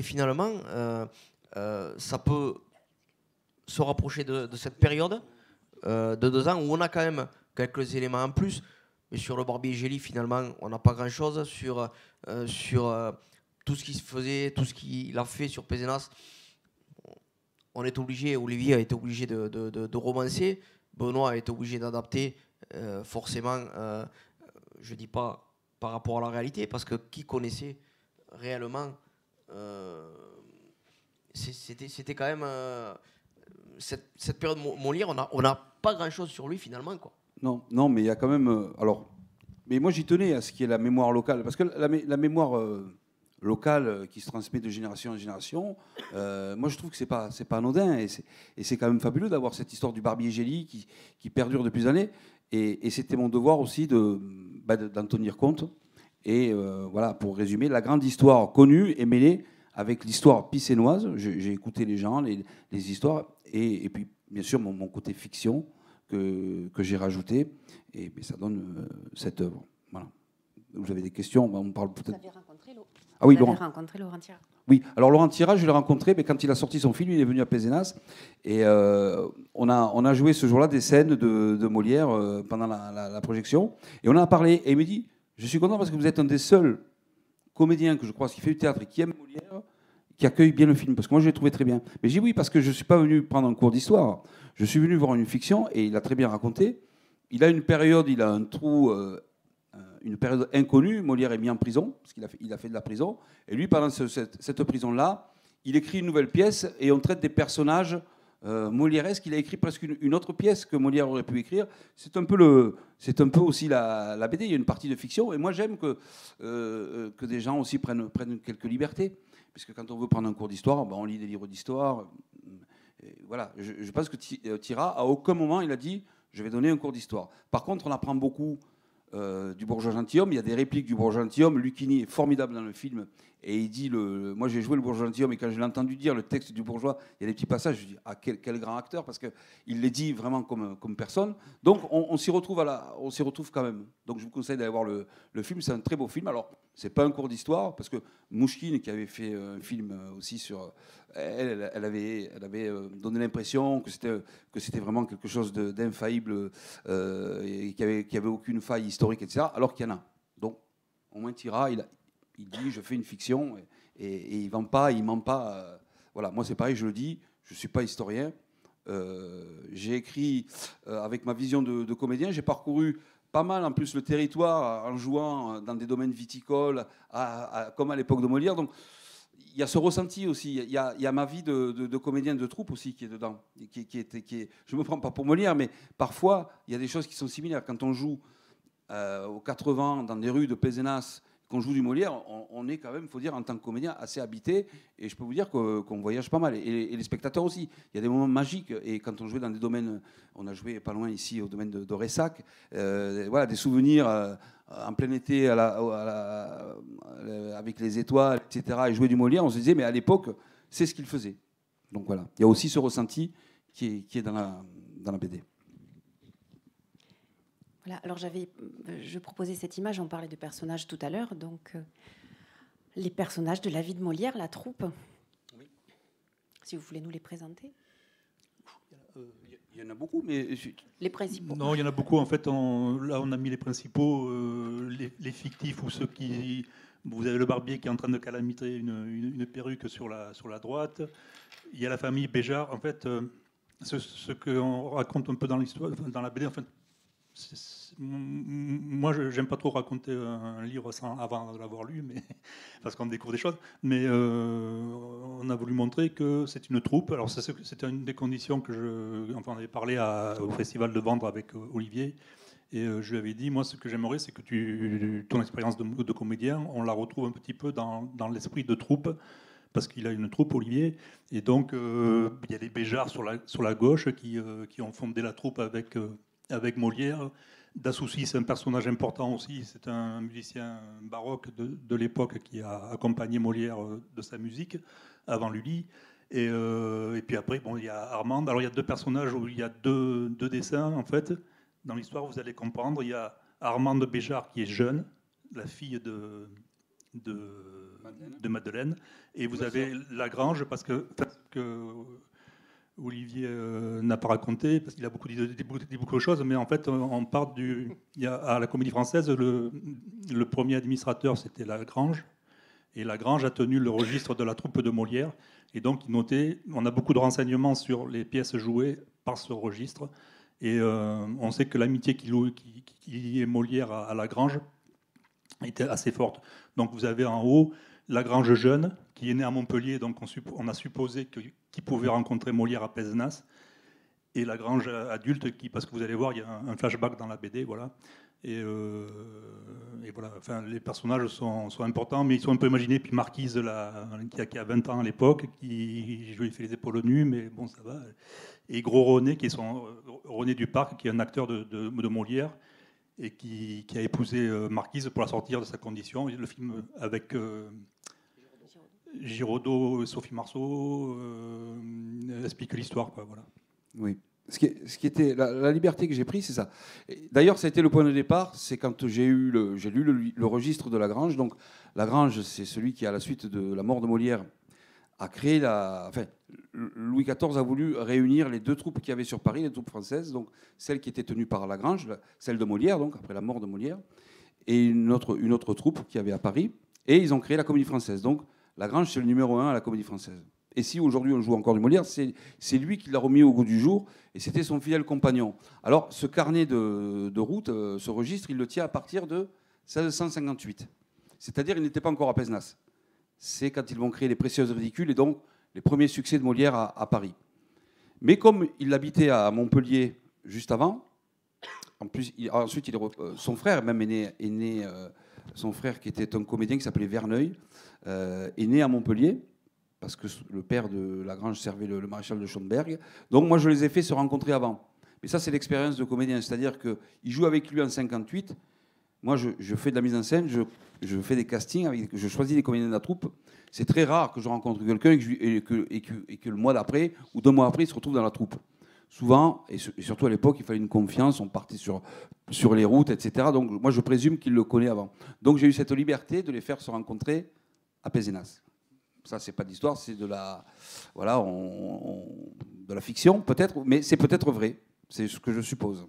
Finalement, ça peut se rapprocher de cette période de 2 ans où on a quand même quelques éléments en plus. Mais sur le Barbier Gély, finalement, on n'a pas grand-chose sur tout ce qui se faisait, tout ce qu'il a fait sur Pézenas. On est obligé, Olivier a été obligé de romancer, Benoît a été obligé d'adapter, forcément, je ne dis pas par rapport à la réalité, parce que qui connaissait réellement, c'était quand même cette période Molière, on n'a pas grand-chose sur lui finalement, quoi. Non, mais il y a quand même... mais moi, j'y tenais à ce qui est la mémoire locale. Parce que la mémoire locale qui se transmet de génération en génération, moi, je trouve que c'est pas anodin. Et c'est quand même fabuleux d'avoir cette histoire du Barbier Gély qui perdure depuis des années. Et c'était mon devoir aussi d'en tenir compte. Et voilà, pour résumer, la grande histoire connue est mêlée avec l'histoire picénoise. J'ai écouté les gens, les histoires. Et puis, bien sûr, mon côté fiction que j'ai rajouté, et ça donne cette œuvre. Voilà. Vous avez des questions? On parle peut-être. Vous avez rencontré Laurent Tira. Oui, alors Laurent Tira, je l'ai rencontré, mais quand il a sorti son film, il est venu à Pézenas, et on a joué ce jour-là des scènes de Molière pendant la projection, et on en a parlé, et il me dit, je suis content parce que vous êtes un des seuls comédiens que je crois qui fait du théâtre et qui aime Molière, qui accueille bien le film, parce que moi je l'ai trouvé très bien. Mais j'ai dit oui, parce que je ne suis pas venu prendre un cours d'histoire, je suis venu voir une fiction, et il a très bien raconté. Il a une période, il a un trou, une période inconnue. Molière est mis en prison, parce qu'il a fait de la prison, et lui, pendant cette prison-là, il écrit une nouvelle pièce, et on traite des personnages molièresques. Il a écrit presque une autre pièce que Molière aurait pu écrire. C'est un peu aussi la BD, il y a une partie de fiction, et moi j'aime que des gens aussi prennent quelques libertés. Parce que quand on veut prendre un cours d'histoire, on lit des livres d'histoire. Voilà, je pense que Tira, à aucun moment, il a dit « je vais donner un cours d'histoire ». Par contre, on apprend beaucoup du bourgeois gentilhomme. Il y a des répliques du bourgeois gentilhomme. Lucchini est formidable dans le film. Et il dit moi, j'ai joué le bourgeois gentilhomme, et quand je l'ai entendu dire le texte du bourgeois, il y a des petits passages, je dis « ah, quel grand acteur », parce qu'il les dit vraiment comme personne. Donc, on s'y retrouve quand même. Donc, je vous conseille d'aller voir le film. C'est un très beau film. Alors, c'est pas un cours d'histoire, parce que Mouchkine, qui avait fait un film aussi sur... Elle avait donné l'impression que c'était vraiment quelque chose d'infaillible, et qu'il n'y avait aucune faille historique, etc. Alors qu'il y en a. Donc, au moins, Tira, il dit je fais une fiction, et il ment pas. Voilà, moi c'est pareil, je le dis, je ne suis pas historien. J'ai écrit avec ma vision de comédien, j'ai parcouru pas mal en plus le territoire en jouant dans des domaines viticoles, comme à l'époque de Molière. Donc il y a ce ressenti aussi, il y a ma vie de comédien de troupe aussi qui est dedans. Je ne me prends pas pour Molière, mais parfois il y a des choses qui sont similaires. Quand on joue aux 80 dans des rues de Pézenas, qu'on joue du Molière, on est quand même, il faut dire, en tant que comédien, assez habité. Et je peux vous dire qu'on voyage pas mal. Et les spectateurs aussi. Il y a des moments magiques. Et quand on jouait dans des domaines, on a joué pas loin ici au domaine de Ressac, voilà, des souvenirs en plein été avec les étoiles, etc. Et jouer du Molière, on se disait, mais à l'époque, c'est ce qu'il faisait. Donc voilà. Il y a aussi ce ressenti qui est dans la BD. Voilà, alors je proposais cette image, on parlait de personnages tout à l'heure, donc les personnages de la vie de Molière, la troupe. Oui. Si vous voulez nous les présenter. Il y en a beaucoup, mais... Les principaux. Non, il y en a beaucoup. En fait, là, on a mis les principaux, les fictifs ou ceux qui... Vous avez le barbier qui est en train de calamiter une perruque sur la droite. Il y a la famille Béjart. En fait, ce qu'on raconte un peu dans l'histoire, dans la BD, en fait, moi, j'aime pas trop raconter un livre avant de l'avoir lu, mais, parce qu'on découvre des choses. Mais on a voulu montrer que c'est une troupe. Alors, c'était une des conditions on avait parlé au Festival de Vendre avec Olivier. Et je lui avais dit, moi, ce que j'aimerais, c'est que ton expérience de comédien, on la retrouve un petit peu dans l'esprit de troupe, parce qu'il a une troupe, Olivier. Et donc, il y a les Béjart sur la gauche qui ont fondé la troupe avec Molière. Dassoucy, c'est un personnage important aussi. C'est un musicien baroque de l'époque qui a accompagné Molière de sa musique, avant Lully. Et puis après, bon, il y a Armande. Alors, il y a deux personnages où il y a deux dessins, en fait. Dans l'histoire, vous allez comprendre, il y a Armande Béjart qui est jeune, la fille de Madeleine, et vous avez Lagrange, parce que Olivier n'a pas raconté, parce qu'il a dit beaucoup de choses, mais en fait, on part à la Comédie Française, le premier administrateur, c'était Lagrange, et Lagrange a tenu le registre de la troupe de Molière, et donc il notait, on a beaucoup de renseignements sur les pièces jouées par ce registre. Et on sait que l'amitié qui liait Molière à Lagrange était assez forte. Donc vous avez en haut Lagrange jeune, qui est né à Montpellier, donc on a supposé qu'il pouvait rencontrer Molière à Pézenas, et Lagrange adulte, parce que vous allez voir, il y a un flashback dans la BD, voilà. Et voilà, enfin, les personnages sont importants, mais ils sont un peu imaginés. Puis Marquise, qui a 20 ans à l'époque, je lui ai fait les épaules nues, mais bon, ça va. Et Gros René, René Duparc, qui est un acteur de Molière, et qui a épousé Marquise pour la sortir de sa condition. Et le film avec Giraudot, Sophie Marceau explique l'histoire, quoi, voilà. Oui. Ce qui était la liberté que j'ai prise, c'est ça. D'ailleurs, ça a été le point de départ. C'est quand j'ai lu le registre de Lagrange. Donc, Lagrange, c'est celui qui, à la suite de la mort de Molière, a créé Louis XIV a voulu réunir les deux troupes qu'il y avait sur Paris, les troupes françaises, donc celle qui était tenue par Lagrange, celle de Molière, donc après la mort de Molière, et une autre troupe qu'il y avait à Paris. Et ils ont créé la Comédie Française. Donc, Lagrange, c'est le numéro 1 à la Comédie Française. Et si aujourd'hui on joue encore du Molière, c'est lui qui l'a remis au goût du jour, et c'était son fidèle compagnon. Alors, ce carnet de route, ce registre, il le tient à partir de 1658. C'est-à-dire, il n'était pas encore à Pézenas. C'est quand ils vont créer les Précieuses Ridicules, et donc les premiers succès de Molière à Paris. Mais comme il habitait à Montpellier juste avant, ensuite, son frère même est né son frère, qui était un comédien qui s'appelait Verneuil, est né à Montpellier, parce que le père de Lagrange servait le maréchal de Schönberg. Donc moi, je les ai fait se rencontrer avant. Mais ça, c'est l'expérience de comédien. C'est-à-dire qu'il joue avec lui en 58. Moi, je fais de la mise en scène, je fais des castings, je choisis les comédiens de la troupe. C'est très rare que je rencontre quelqu'un et que le mois d'après ou 2 mois après, il se retrouve dans la troupe. Souvent, et surtout à l'époque, il fallait une confiance, on partait sur les routes, etc. Donc moi, je présume qu'il le connaît avant. Donc j'ai eu cette liberté de les faire se rencontrer à Pézenas. Ça, c'est pas d'histoire, c'est de la fiction, peut-être, mais c'est peut-être vrai. C'est ce que je suppose.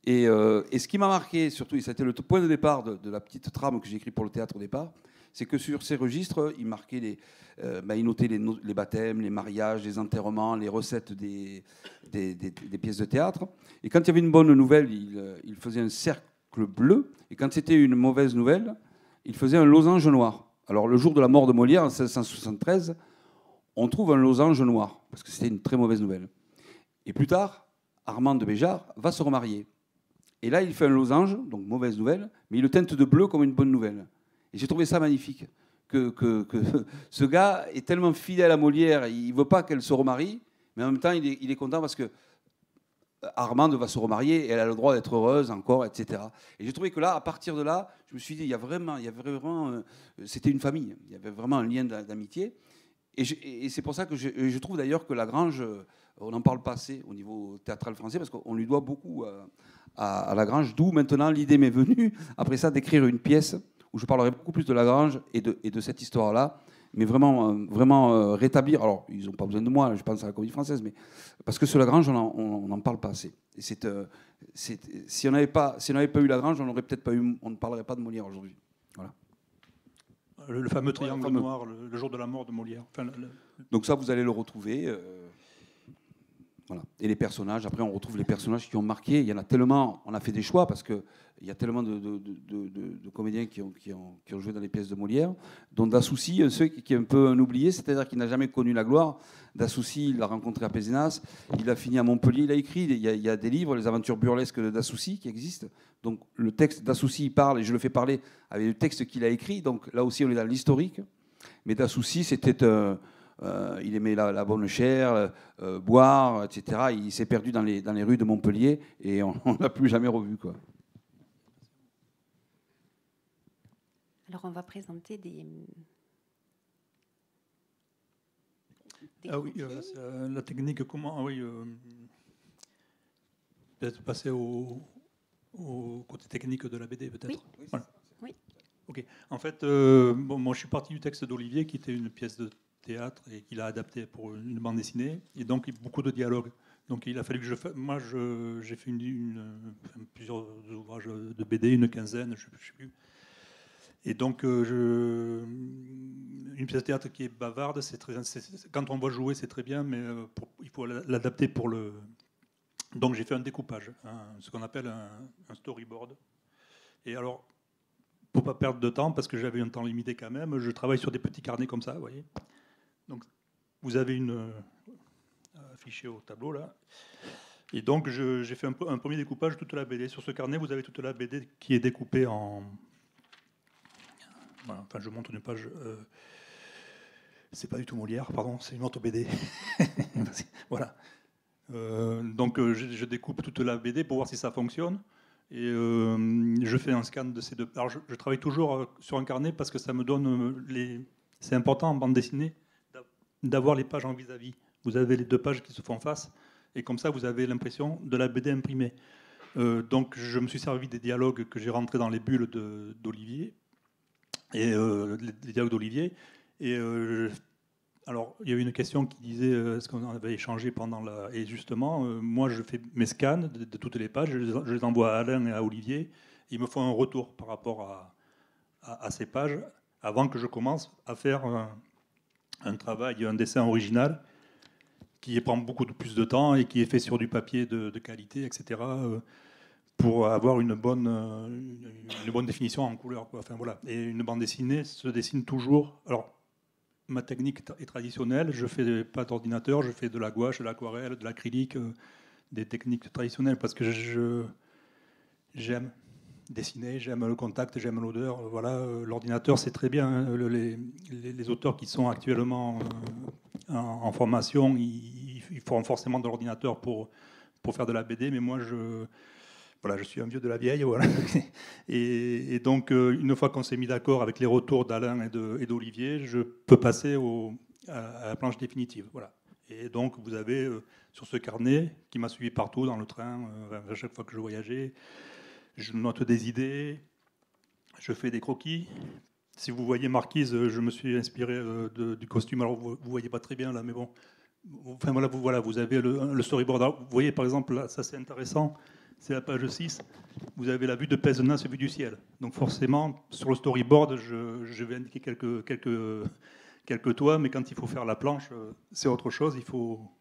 Et ce qui m'a marqué, surtout, et ça a été le point de départ de la petite trame que j'ai écrite pour le théâtre au départ, c'est que sur ces registres, il marquait il notait les baptêmes, les mariages, les enterrements, les recettes des pièces de théâtre. Et quand il y avait une bonne nouvelle, il faisait un cercle bleu. Et quand c'était une mauvaise nouvelle, il faisait un losange noir. Alors, le jour de la mort de Molière, en 1673, on trouve un losange noir, parce que c'était une très mauvaise nouvelle. Et plus tard, Armande Béjart va se remarier. Et là, il fait un losange, donc mauvaise nouvelle, mais il le teinte de bleu comme une bonne nouvelle. Et j'ai trouvé ça magnifique, que ce gars est tellement fidèle à Molière, il ne veut pas qu'elle se remarie, mais en même temps, il est content parce que Armande va se remarier et elle a le droit d'être heureuse encore, etc. Et j'ai trouvé que là, à partir de là, je me suis dit, il y avait vraiment c'était une famille, il y avait vraiment un lien d'amitié. Et c'est pour ça que je trouve d'ailleurs que Lagrange, on n'en parle pas assez au niveau théâtral français, parce qu'on lui doit beaucoup à Lagrange, d'où maintenant l'idée m'est venue, après ça, d'écrire une pièce où je parlerai beaucoup plus de Lagrange et de cette histoire-là, mais vraiment rétablir. Alors, ils n'ont pas besoin de moi, je pense à la Comédie Française, mais parce que sur Lagrange, on n'en parle pas assez. Et si on n'avait pas eu Lagrange, on ne parlerait pas de Molière aujourd'hui. Voilà. Le fameux triangle noir, le jour de la mort de Molière. Enfin, Donc ça, vous allez le retrouver. Voilà. Et les personnages, après on retrouve les personnages qui ont marqué. Il y en a tellement, on a fait des choix parce qu'il y a tellement de comédiens qui ont joué dans les pièces de Molière, dont Dassoucy, ceux qui est un peu un oublié, c'est-à-dire qu'il n'a jamais connu la gloire. Dassoucy, il l'a rencontré à Pézenas, il a fini à Montpellier, il a écrit, il y a des livres, les aventures burlesques de Dassoucy qui existent. Donc le texte, Dassoucy, il parle, et je le fais parler avec le texte qu'il a écrit, donc là aussi on est dans l'historique. Mais Dassoucy, c'était... il aimait la bonne chair, boire, etc. Il s'est perdu dans les rues de Montpellier et on ne l'a plus jamais revu, quoi. Alors, on va présenter des ah oui, la technique, comment... Ah oui, peut-être passer au côté technique de la BD, peut-être. Oui. Voilà. Oui. Ok. En fait, moi, je suis parti du texte d'Olivier, qui était une pièce de théâtre et qu'il a adapté pour une bande dessinée, et donc beaucoup de dialogues. Donc il a fallu que je fasse... Moi, j'ai fait plusieurs ouvrages de BD, une quinzaine, je ne sais plus. Et donc, une pièce de théâtre qui est bavarde, quand on voit jouer, c'est très bien, mais il faut l'adapter pour le... Donc j'ai fait un découpage, ce qu'on appelle un storyboard. Et alors, pour ne pas perdre de temps, parce que j'avais un temps limité quand même, je travaille sur des petits carnets comme ça, vous voyez. Donc, vous avez affiché au tableau, là. Et donc, j'ai fait un premier découpage, toute la BD. Sur ce carnet, vous avez toute la BD qui est découpée en... Voilà, enfin, je montre une page... c'est pas du tout Molière, pardon, c'est une autre BD. Voilà. Donc, je découpe toute la BD pour voir si ça fonctionne. Et je fais un scan de ces deux... Alors, je travaille toujours sur un carnet parce que ça me donne C'est important en bande dessinée d'avoir les pages en vis-à-vis. Vous avez les deux pages qui se font face, et comme ça, vous avez l'impression de la BD imprimée. Donc, je me suis servi des dialogues que j'ai rentrés dans les bulles d'Olivier, et les dialogues d'Olivier. Et alors, il y avait une question qui disait est-ce qu'on avait échangé pendant la... Et justement, moi, je fais mes scans de toutes les pages, je les envoie à Alain et à Olivier. Ils me font un retour par rapport à ces pages avant que je commence à faire un travail, un dessin original qui prend beaucoup plus de temps et qui est fait sur du papier de qualité, etc., pour avoir une bonne définition en couleur, quoi. Enfin, voilà. Et une bande dessinée se dessine toujours... Alors, ma technique est traditionnelle, je fais pas d'ordinateur, je fais de la gouache, de l'aquarelle, de l'acrylique, des techniques traditionnelles parce que j'aime dessiner, j'aime le contact, j'aime l'odeur. Voilà, l'ordinateur c'est très bien, hein. Les auteurs qui sont actuellement en formation, ils font forcément de l'ordinateur pour faire de la BD, mais moi je suis un vieux de la vieille, voilà. Et donc, une fois qu'on s'est mis d'accord avec les retours d'Alain et d'Olivier, je peux passer à la planche définitive. Voilà. Et donc, vous avez sur ce carnet qui m'a suivi partout dans le train, à chaque fois que je voyageais, je note des idées, je fais des croquis. Si vous voyez Marquise, je me suis inspiré du costume. Alors, vous ne voyez pas très bien là, mais bon. Enfin, voilà, vous avez le storyboard. Alors, vous voyez, par exemple, là, ça c'est intéressant. C'est la page 6, vous avez la vue de Pézenas et vue du ciel. Donc forcément, sur le storyboard, je vais indiquer quelques toits, mais quand il faut faire la planche, c'est autre chose. Il faut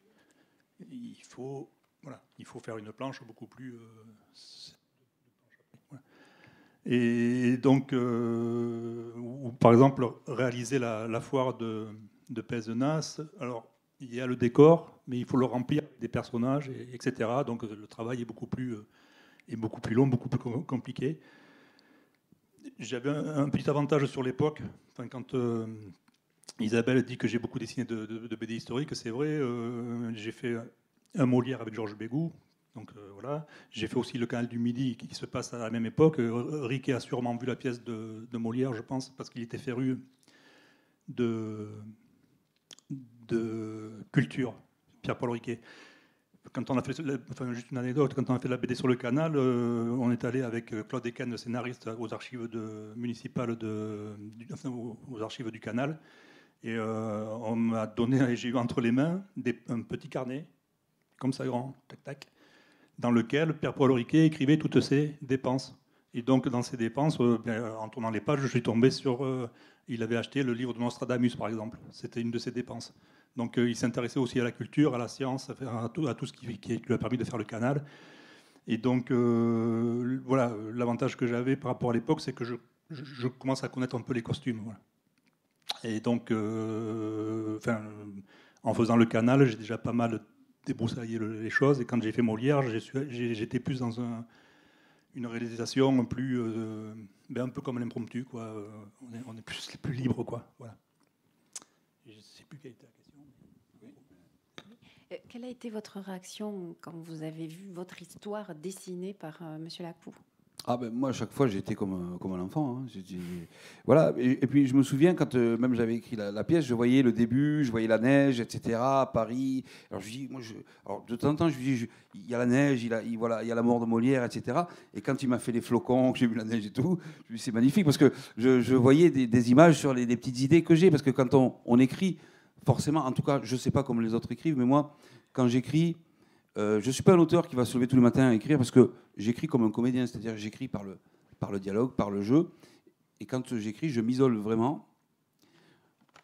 faire une planche beaucoup plus... Et donc, par exemple, réaliser la foire de Pézenas, alors il y a le décor, mais il faut le remplir avec des personnages, etc. Donc le travail est beaucoup plus long, beaucoup plus compliqué. J'avais un petit avantage sur l'époque, enfin, quand Isabelle dit que j'ai beaucoup dessiné de BD historiques, c'est vrai, j'ai fait un Molière avec Georges Bégou, donc voilà. J'ai fait aussi Le Canal du Midi qui se passe à la même époque. Riquet a sûrement vu la pièce de Molière, je pense, parce qu'il était féru de culture, Pierre-Paul Riquet. quand on a fait, enfin, juste une anecdote, quand on a fait la BD sur le canal, on est allé avec Claude Eken, le scénariste, aux archives municipales, aux archives du canal. Et on m'a donné, j'ai eu entre les mains un petit carnet, comme ça grand, tac tac, dans lequel Pierre Paul Riquet écrivait toutes ses dépenses. Et donc dans ces dépenses, en tournant les pages, je suis tombé sur... il avait acheté le livre de Nostradamus, par exemple. C'était une de ses dépenses. Donc il s'intéressait aussi à la culture, à la science, à tout ce qui lui a permis de faire le canal. Et donc voilà, l'avantage que j'avais par rapport à l'époque, c'est que je commence à connaître un peu les costumes. Voilà. Et donc, en faisant le canal, j'ai déjà pas mal débroussaillé les choses. Et quand j'ai fait Molière, j'étais plus dans une réalisation plus, un peu comme l'impromptu, quoi. On est plus libre, quoi. Voilà. Je ne sais plus quelle était la question. Quelle a été votre réaction quand vous avez vu votre histoire dessinée par Monsieur Lacpoux? Ah ben moi, à chaque fois, j'étais comme un enfant. Hein. Voilà. Et puis, je me souviens, quand même j'avais écrit la pièce, je voyais le début, je voyais la neige, etc., à Paris. Alors, je dis, alors, de temps en temps, je lui dis, il y a la neige, voilà, il y a la mort de Molière, etc. Et quand il m'a fait les flocons, que j'ai vu la neige et tout, je lui dis, c'est magnifique, parce que je voyais des images sur des petites idées que j'ai. Parce que quand on écrit, forcément, en tout cas, je ne sais pas comment les autres écrivent, mais moi, quand j'écris, je ne suis pas un auteur qui va se lever tous les matins à écrire, parce que j'écris comme un comédien, c'est-à-dire j'écris par le dialogue, par le jeu. Et quand j'écris, je m'isole vraiment,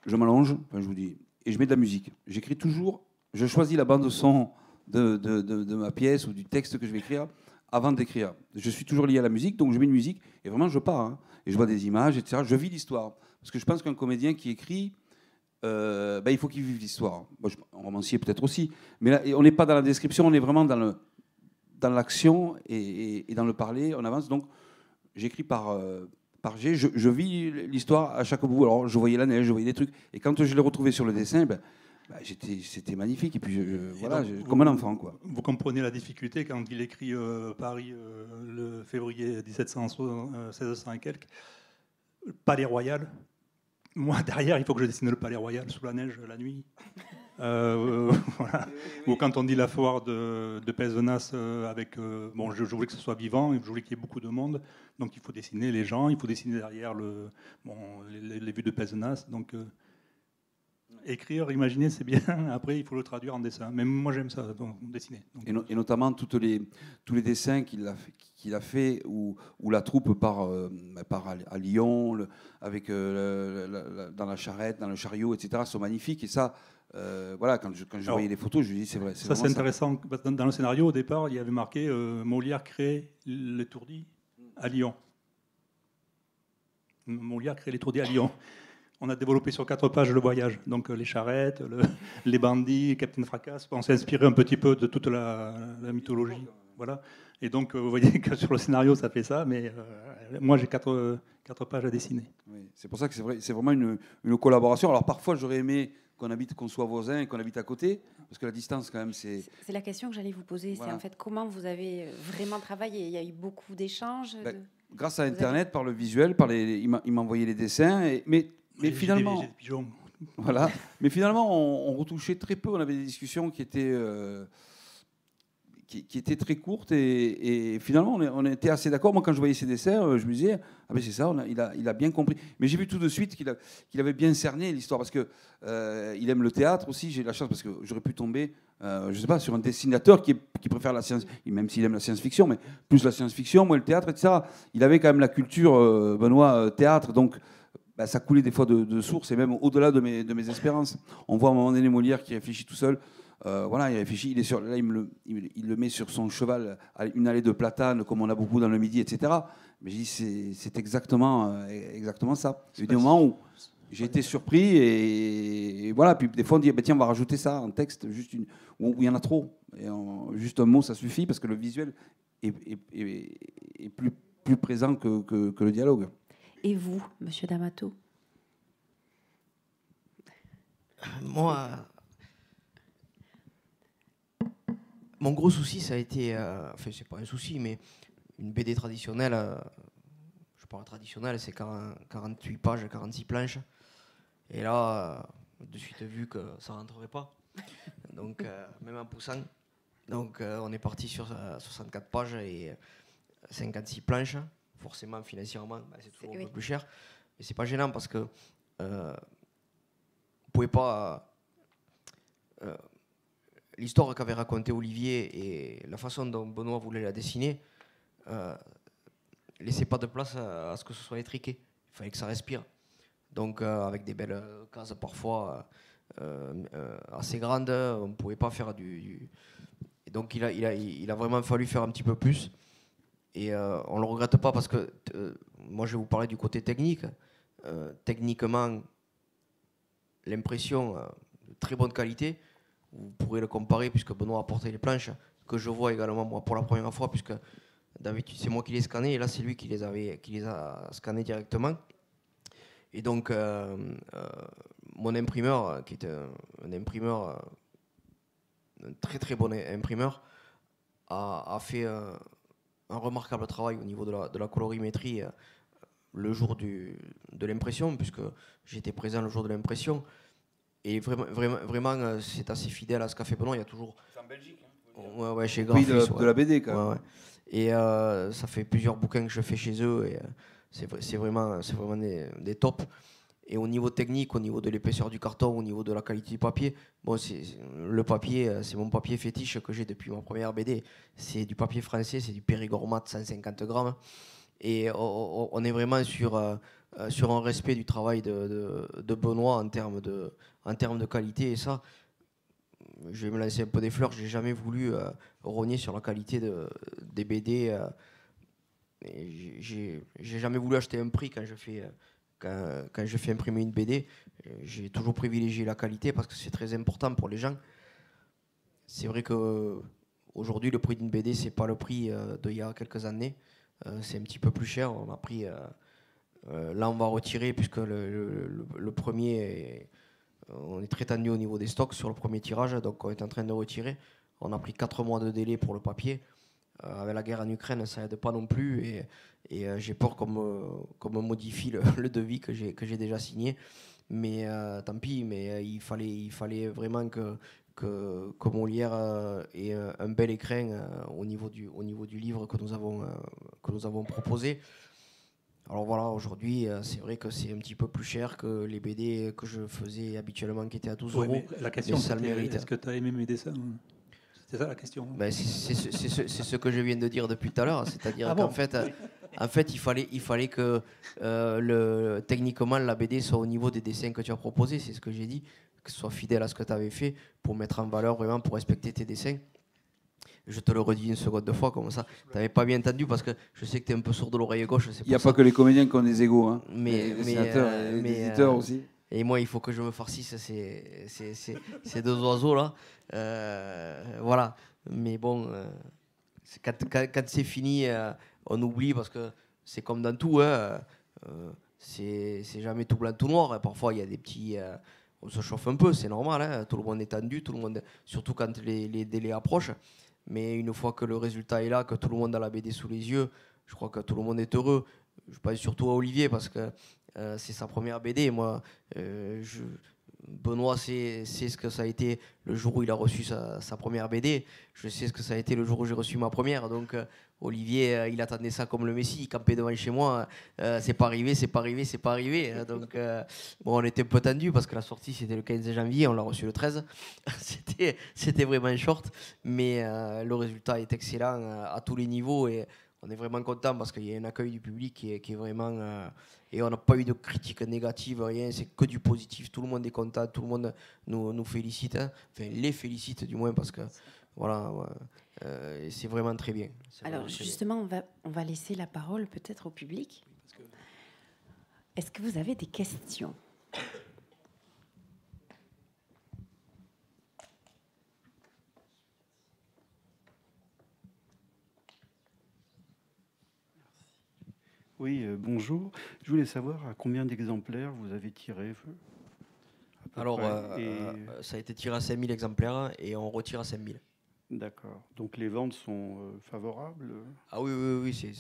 je m'allonge, enfin, je vous dis, et je mets de la musique. J'écris toujours, je choisis la bande son de ma pièce ou du texte que je vais écrire avant d'écrire. Je suis toujours lié à la musique, donc je mets une musique, et vraiment je pars. Hein, et je vois des images, etc. Je vis l'histoire. Parce que je pense qu'un comédien qui écrit, il faut qu'il vive l'histoire. Bon, un romancier peut-être aussi. Mais là, on n'est pas dans la description, on est vraiment dans l'action et dans le parler. On avance. Donc, j'écris par jet. Je vis l'histoire à chaque bout. Alors, je voyais la neige, je voyais des trucs. Et quand je l'ai retrouvé sur le dessin, c'était magnifique. Et puis, voilà, comme un enfant, quoi. Vous comprenez la difficulté quand il écrit Paris, le février 1716 et quelques, Palais Royal. Moi, derrière, il faut que je dessine le Palais Royal sous la neige la nuit. Voilà. Ou quand on dit la foire de Pézenas, je voulais que ce soit vivant, et je voulais qu'il y ait beaucoup de monde. Donc il faut dessiner les gens, il faut dessiner derrière les vues de Pézenas. Donc écrire, imaginer, c'est bien. Après, il faut le traduire en dessin. Même moi, j'aime ça, dessiner. Donc, et notamment tous les dessins qu'il a fait où la troupe part à Lyon, dans la charrette, dans le chariot, etc., sont magnifiques. Et ça, voilà, quand je voyais les photos, je me dis, c'est vrai. Ça, c'est intéressant. Dans le scénario, au départ, il y avait marqué Molière crée l'étourdi à Lyon. Molière crée l'étourdi à Lyon. On a développé sur 4 pages le voyage, donc les charrettes, les bandits, Captain Fracasse. On s'est inspiré un petit peu de toute la mythologie. Voilà. Et donc, vous voyez que sur le scénario, ça fait ça, mais moi, j'ai 4 pages à dessiner. Oui, c'est pour ça que c'est vraiment une collaboration. Alors, parfois, j'aurais aimé qu'on soit voisins et qu'on habite à côté, parce que la distance, quand même, c'est... C'est la question que j'allais vous poser. Voilà. C'est en fait comment vous avez vraiment travaillé. Il y a eu beaucoup d'échanges grâce à Internet, par le visuel, il m'a envoyé les dessins, mais finalement... Voilà. Mais finalement, on retouchait très peu. On avait des discussions qui étaient très courtes et finalement, on était assez d'accord. Moi, quand je voyais ses dessins, je me disais, ah ben c'est ça, il a bien compris. Mais j'ai vu tout de suite qu'il avait bien cerné l'histoire parce que il aime le théâtre aussi. J'ai la chance parce que j'aurais pu tomber, je sais pas, sur un dessinateur qui préfère la science, même s'il aime la science-fiction, mais plus la science-fiction, moi le théâtre, etc. Il avait quand même la culture Benoît théâtre, donc. Ça coulait des fois de source et même au-delà de mes espérances. On voit à un moment donné Molière qui réfléchit tout seul. Voilà, il réfléchit. Là, il le met sur son cheval à une allée de platanes, comme on a beaucoup dans le Midi, etc. Mais je dis, c'est exactement ça. Il y a eu des moments où j'ai été surpris et voilà. Puis des fois, on dit, tiens, on va rajouter ça en texte, où il y en a trop. Et juste un mot, ça suffit parce que le visuel est plus présent que le dialogue. Et vous, Monsieur D'Amato? Moi, mon gros souci, ça a été... enfin, c'est pas un souci, mais une BD traditionnelle, je parle traditionnelle, c'est 48 pages, 46 planches. Et là, de suite vu que ça rentrerait pas. Donc, même en poussant, Donc on est parti sur 64 pages et 56 planches. Forcément, financièrement, c'est toujours un peu plus cher. Mais c'est pas gênant parce que vous pouvez pas... l'histoire qu'avait racontée Olivier et la façon dont Benoît voulait la dessiner, laissez pas de place à ce que ce soit étriqué. Il fallait que ça respire. Donc avec des belles cases parfois assez grandes, on ne pouvait pas faire du... Et donc il a vraiment fallu faire un petit peu plus. Et on ne le regrette pas parce que moi je vais vous parler du côté technique. Techniquement, l'impression de très bonne qualité. Vous pourrez le comparer puisque Benoît a porté les planches que je vois également moi pour la première fois puisque d'habitude c'est moi qui les scannais et là c'est lui qui les a scannés directement. Et donc mon imprimeur qui est un imprimeur, un très très bon imprimeur, a fait un remarquable travail au niveau de la colorimétrie le jour de l'impression puisque j'étais présent le jour de l'impression. Et vraiment c'est assez fidèle à ce qu'a fait Benoît. Il y a toujours. C'est en Belgique. Ouais, chez Graphis. De la BD quand même. Ouais. Et ça fait plusieurs bouquins que je fais chez eux et c'est vraiment des tops. Et au niveau technique, au niveau de l'épaisseur du carton, au niveau de la qualité du papier, bon, le papier, c'est mon papier fétiche que j'ai depuis ma première BD. C'est du papier français, c'est du Périgord mat 150 grammes. Et on est vraiment sur un respect du travail de Benoît en termes de qualité. Et ça, je vais me lancer un peu des fleurs. J'ai jamais voulu rogner sur la qualité des BD. J'ai jamais voulu acheter un prix quand je fais imprimer une BD. J'ai toujours privilégié la qualité parce que c'est très important pour les gens. C'est vrai que aujourd'hui, le prix d'une BD, c'est pas le prix d'il y a quelques années. C'est un petit peu plus cher. On a pris. Là, on va retirer puisque le premier, on est très tendu au niveau des stocks sur le premier tirage, donc on est en train de retirer. On a pris 4 mois de délai pour le papier. Avec la guerre en Ukraine, ça aide pas non plus et j'ai peur qu'on me modifie le devis que j'ai déjà signé. Mais tant pis, mais il fallait vraiment que Molière ait un bel écrin au niveau du livre que nous avons proposé. Alors voilà, aujourd'hui, c'est vrai que c'est un petit peu plus cher que les BD que je faisais habituellement qui étaient à 12 euros. La question, ça le mérite. Est-ce que tu as aimé mes dessins? C'est ça la question. Ben, c'est ce que je viens de dire depuis tout à l'heure. C'est-à-dire qu'en fait, il fallait que techniquement la BD soit au niveau des dessins que tu as proposés. C'est ce que j'ai dit. Que ce soit fidèle à ce que tu avais fait pour mettre en valeur vraiment, pour respecter tes dessins. Je te le redis une seconde de fois, comme ça. Tu n'avais pas bien entendu parce que je sais que tu es un peu sourd de l'oreille gauche. Il n'y a pas que les comédiens qui ont des égos. Hein. Les éditeurs aussi. Et moi, il faut que je me farcisse ces deux oiseaux-là. Voilà. Mais bon, quand c'est fini, on oublie parce que c'est comme dans tout. Hein. C'est jamais tout blanc, tout noir. Parfois, il y a des petits... on se chauffe un peu, c'est normal. Hein. Tout le monde est tendu, surtout quand les délais approchent. Mais une fois que le résultat est là, que tout le monde a la BD sous les yeux, je crois que tout le monde est heureux. Je pense surtout à Olivier parce que c'est sa première BD. Moi, Benoît sait ce que ça a été le jour où il a reçu sa première BD. Je sais ce que ça a été le jour où j'ai reçu ma première. Donc Olivier, il attendait ça comme le Messie. Il campait devant chez moi. C'est pas arrivé, c'est pas arrivé, c'est pas arrivé. Donc bon, on était un peu tendu parce que la sortie c'était le 15 janvier. On l'a reçu le 13. C'était vraiment short. Mais le résultat est excellent à tous les niveaux. Et on est vraiment content parce qu'il y a un accueil du public qui est vraiment... et on n'a pas eu de critiques négatives, rien, c'est que du positif. Tout le monde est content, tout le monde nous félicite. Hein. Enfin, les félicite du moins parce que voilà, c'est vraiment très bien. Alors justement, on va laisser la parole peut-être au public. Est-ce que vous avez des questions ? Oui, bonjour. Je voulais savoir à combien d'exemplaires vous avez tiré. Alors, ça a été tiré à 5000 exemplaires et on retire à 5000. D'accord. Donc les ventes sont favorables. Ah oui, c'est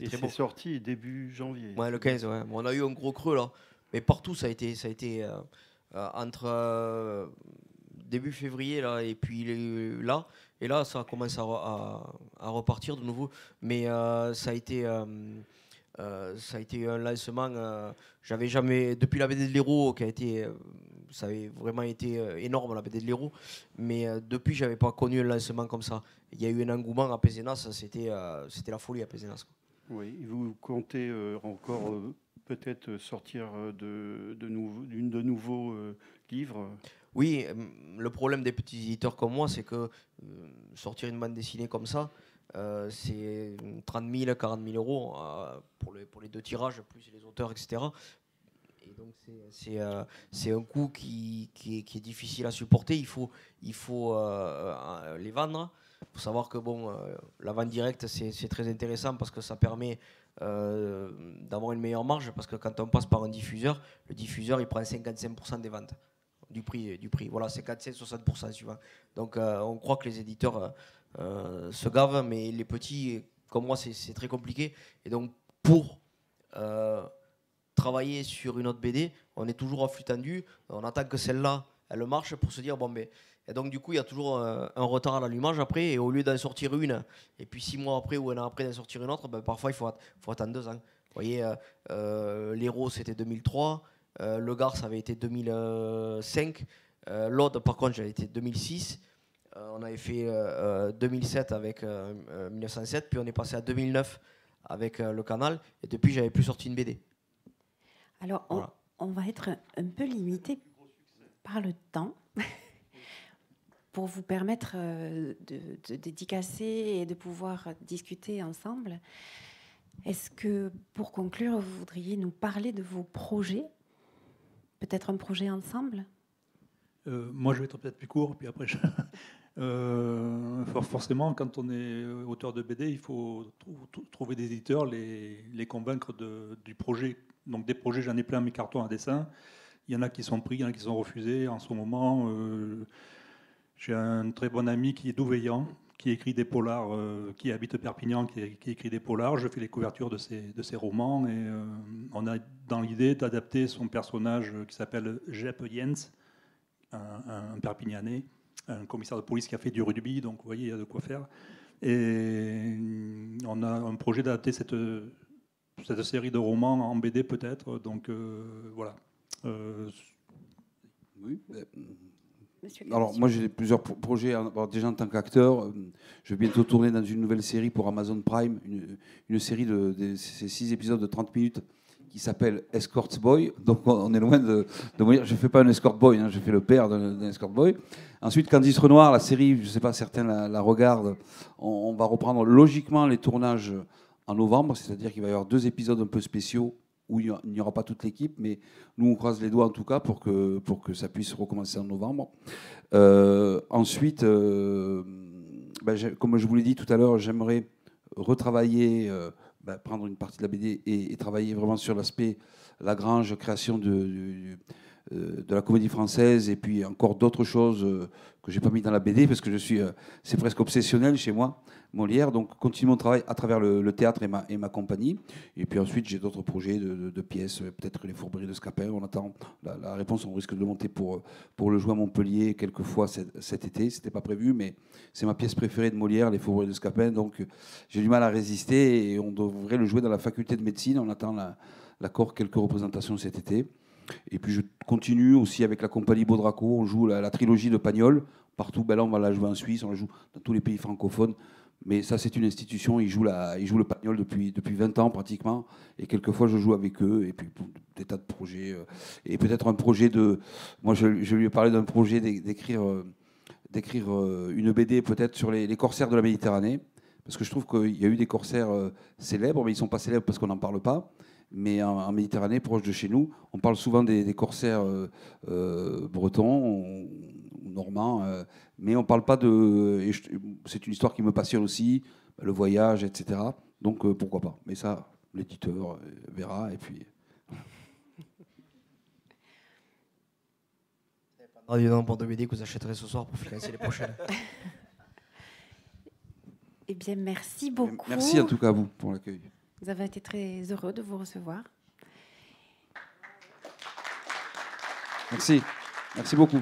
très bon. C'est sorti début janvier. Ouais, le 15, ouais. On a eu un gros creux là. Mais partout, ça a été entre début février, là, et puis là, et là, ça commence à repartir de nouveau. Mais ça a été un lancement. J'avais jamais, depuis la BD de l'Hérault, qui a été, ça avait vraiment été énorme, la BD de l'Hérault, mais depuis, j'avais pas connu un lancement comme ça. Il y a eu un engouement à Pézenas, c'était la folie à Pézenas. Oui, vous comptez encore peut-être sortir de nouveaux livres? Oui, le problème des petits éditeurs comme moi, c'est que sortir une bande dessinée comme ça, c'est 30 000, 40 000 euros pour les 2 tirages, plus les auteurs, etc. Et donc c'est un coût qui est difficile à supporter. Il faut les vendre. Il faut savoir que la vente directe, c'est très intéressant parce que ça permet d'avoir une meilleure marge, parce que quand on passe par un diffuseur, le diffuseur il prend 55% des ventes du prix. Voilà, 57-60% suivant. Donc on croit que les éditeurs se gavent, mais les petits, comme moi, c'est très compliqué. Et donc pour travailler sur une autre BD, on est toujours à flux tendu. On attend que celle-là, elle marche pour se dire et donc du coup il y a toujours un retard à l'allumage après, et au lieu d'en sortir une et puis 6 mois après ou 1 an après d'en sortir une autre, parfois il faut attendre 2 ans. Vous voyez, l'Hérault c'était 2003, le Gard ça avait été 2005, l'Aude par contre j'avais été 2006, on avait fait 2007 avec 1907, puis on est passé à 2009 avec le Canal, et depuis j'avais plus sorti une BD. Alors Voilà. on va être un peu limité par le temps. Pour vous permettre de dédicacer et de pouvoir discuter ensemble. Est-ce que, pour conclure, vous voudriez nous parler de vos projets? Peut-être un projet ensemble? Moi, je vais être peut-être plus court, puis après, forcément, quand on est auteur de BD, il faut trouver des éditeurs, les convaincre du projet. Donc des projets, j'en ai plein mes cartons à dessin. Il y en a qui sont pris, il y en a qui sont refusés. En ce moment, j'ai un très bon ami qui est d'Ouveillan, qui écrit des polars, qui habite Perpignan, qui écrit des polars. Je fais les couvertures de ses romans, et on a dans l'idée d'adapter son personnage qui s'appelle Jep Jens, un Perpignanais, un commissaire de police qui a fait du rugby, donc vous voyez, il y a de quoi faire. Et on a un projet d'adapter cette série de romans en BD peut-être, donc voilà. Oui. Monsieur Alors moi j'ai plusieurs projets. Alors, déjà en tant qu'acteur, je vais bientôt tourner dans une nouvelle série pour Amazon Prime, une série ces 6 épisodes de 30 minutes qui s'appelle Escort Boy. Donc on est loin de me dire, je ne fais pas un escort boy, hein, je fais le père d'un escort boy. Ensuite, Candice Renoir, la série, je ne sais pas, certains la regardent, on va reprendre logiquement les tournages en novembre, c'est-à-dire qu'il va y avoir 2 épisodes un peu spéciaux où il n'y aura pas toute l'équipe, mais nous on croise les doigts en tout cas pour que ça puisse recommencer en novembre. Ensuite, comme je vous l'ai dit tout à l'heure, j'aimerais retravailler, prendre une partie de la BD et travailler vraiment sur l'aspect Lagrange, création de la comédie française, et puis encore d'autres choses que j'ai pas mis dans la BD parce que c'est presque obsessionnel chez moi, Molière. Donc continue mon travail à travers le théâtre et ma compagnie. Et puis ensuite j'ai d'autres projets de pièces, peut-être les Fourberies de Scapin. On attend la réponse, on risque de le monter pour le jouer à Montpellier quelquefois cet été. C'était pas prévu, mais c'est ma pièce préférée de Molière, les Fourberies de Scapin. Donc j'ai du mal à résister et on devrait le jouer dans la faculté de médecine. On attend l'accord, quelques représentations cet été. Et puis je continue aussi avec la compagnie Baudraco. On joue la trilogie de Pagnol partout. Là, on va la jouer en Suisse, on la joue dans tous les pays francophones. Mais ça, c'est une institution. Ils jouent le Pagnol depuis 20 ans pratiquement. Et quelquefois, je joue avec eux. Et puis des tas de projets. Et peut-être un projet de. Moi, je lui ai parlé d'un projet d'écrire une BD peut-être sur les corsaires de la Méditerranée. Parce que je trouve qu'il y a eu des corsaires célèbres, mais ils ne sont pas célèbres parce qu'on n'en parle pas. Mais en Méditerranée, proche de chez nous, on parle souvent des corsaires bretons ou normands, mais on ne parle pas de... c'est une histoire qui me passionne aussi, le voyage, etc. Donc pourquoi pas. Mais ça, l'éditeur verra, et puis... Du nombre pour de BD que vous achèterez ce soir pour financer les prochaines. Eh bien, merci beaucoup. Merci en tout cas à vous pour l'accueil. Vous avez été très heureux de vous recevoir. Merci. Merci beaucoup.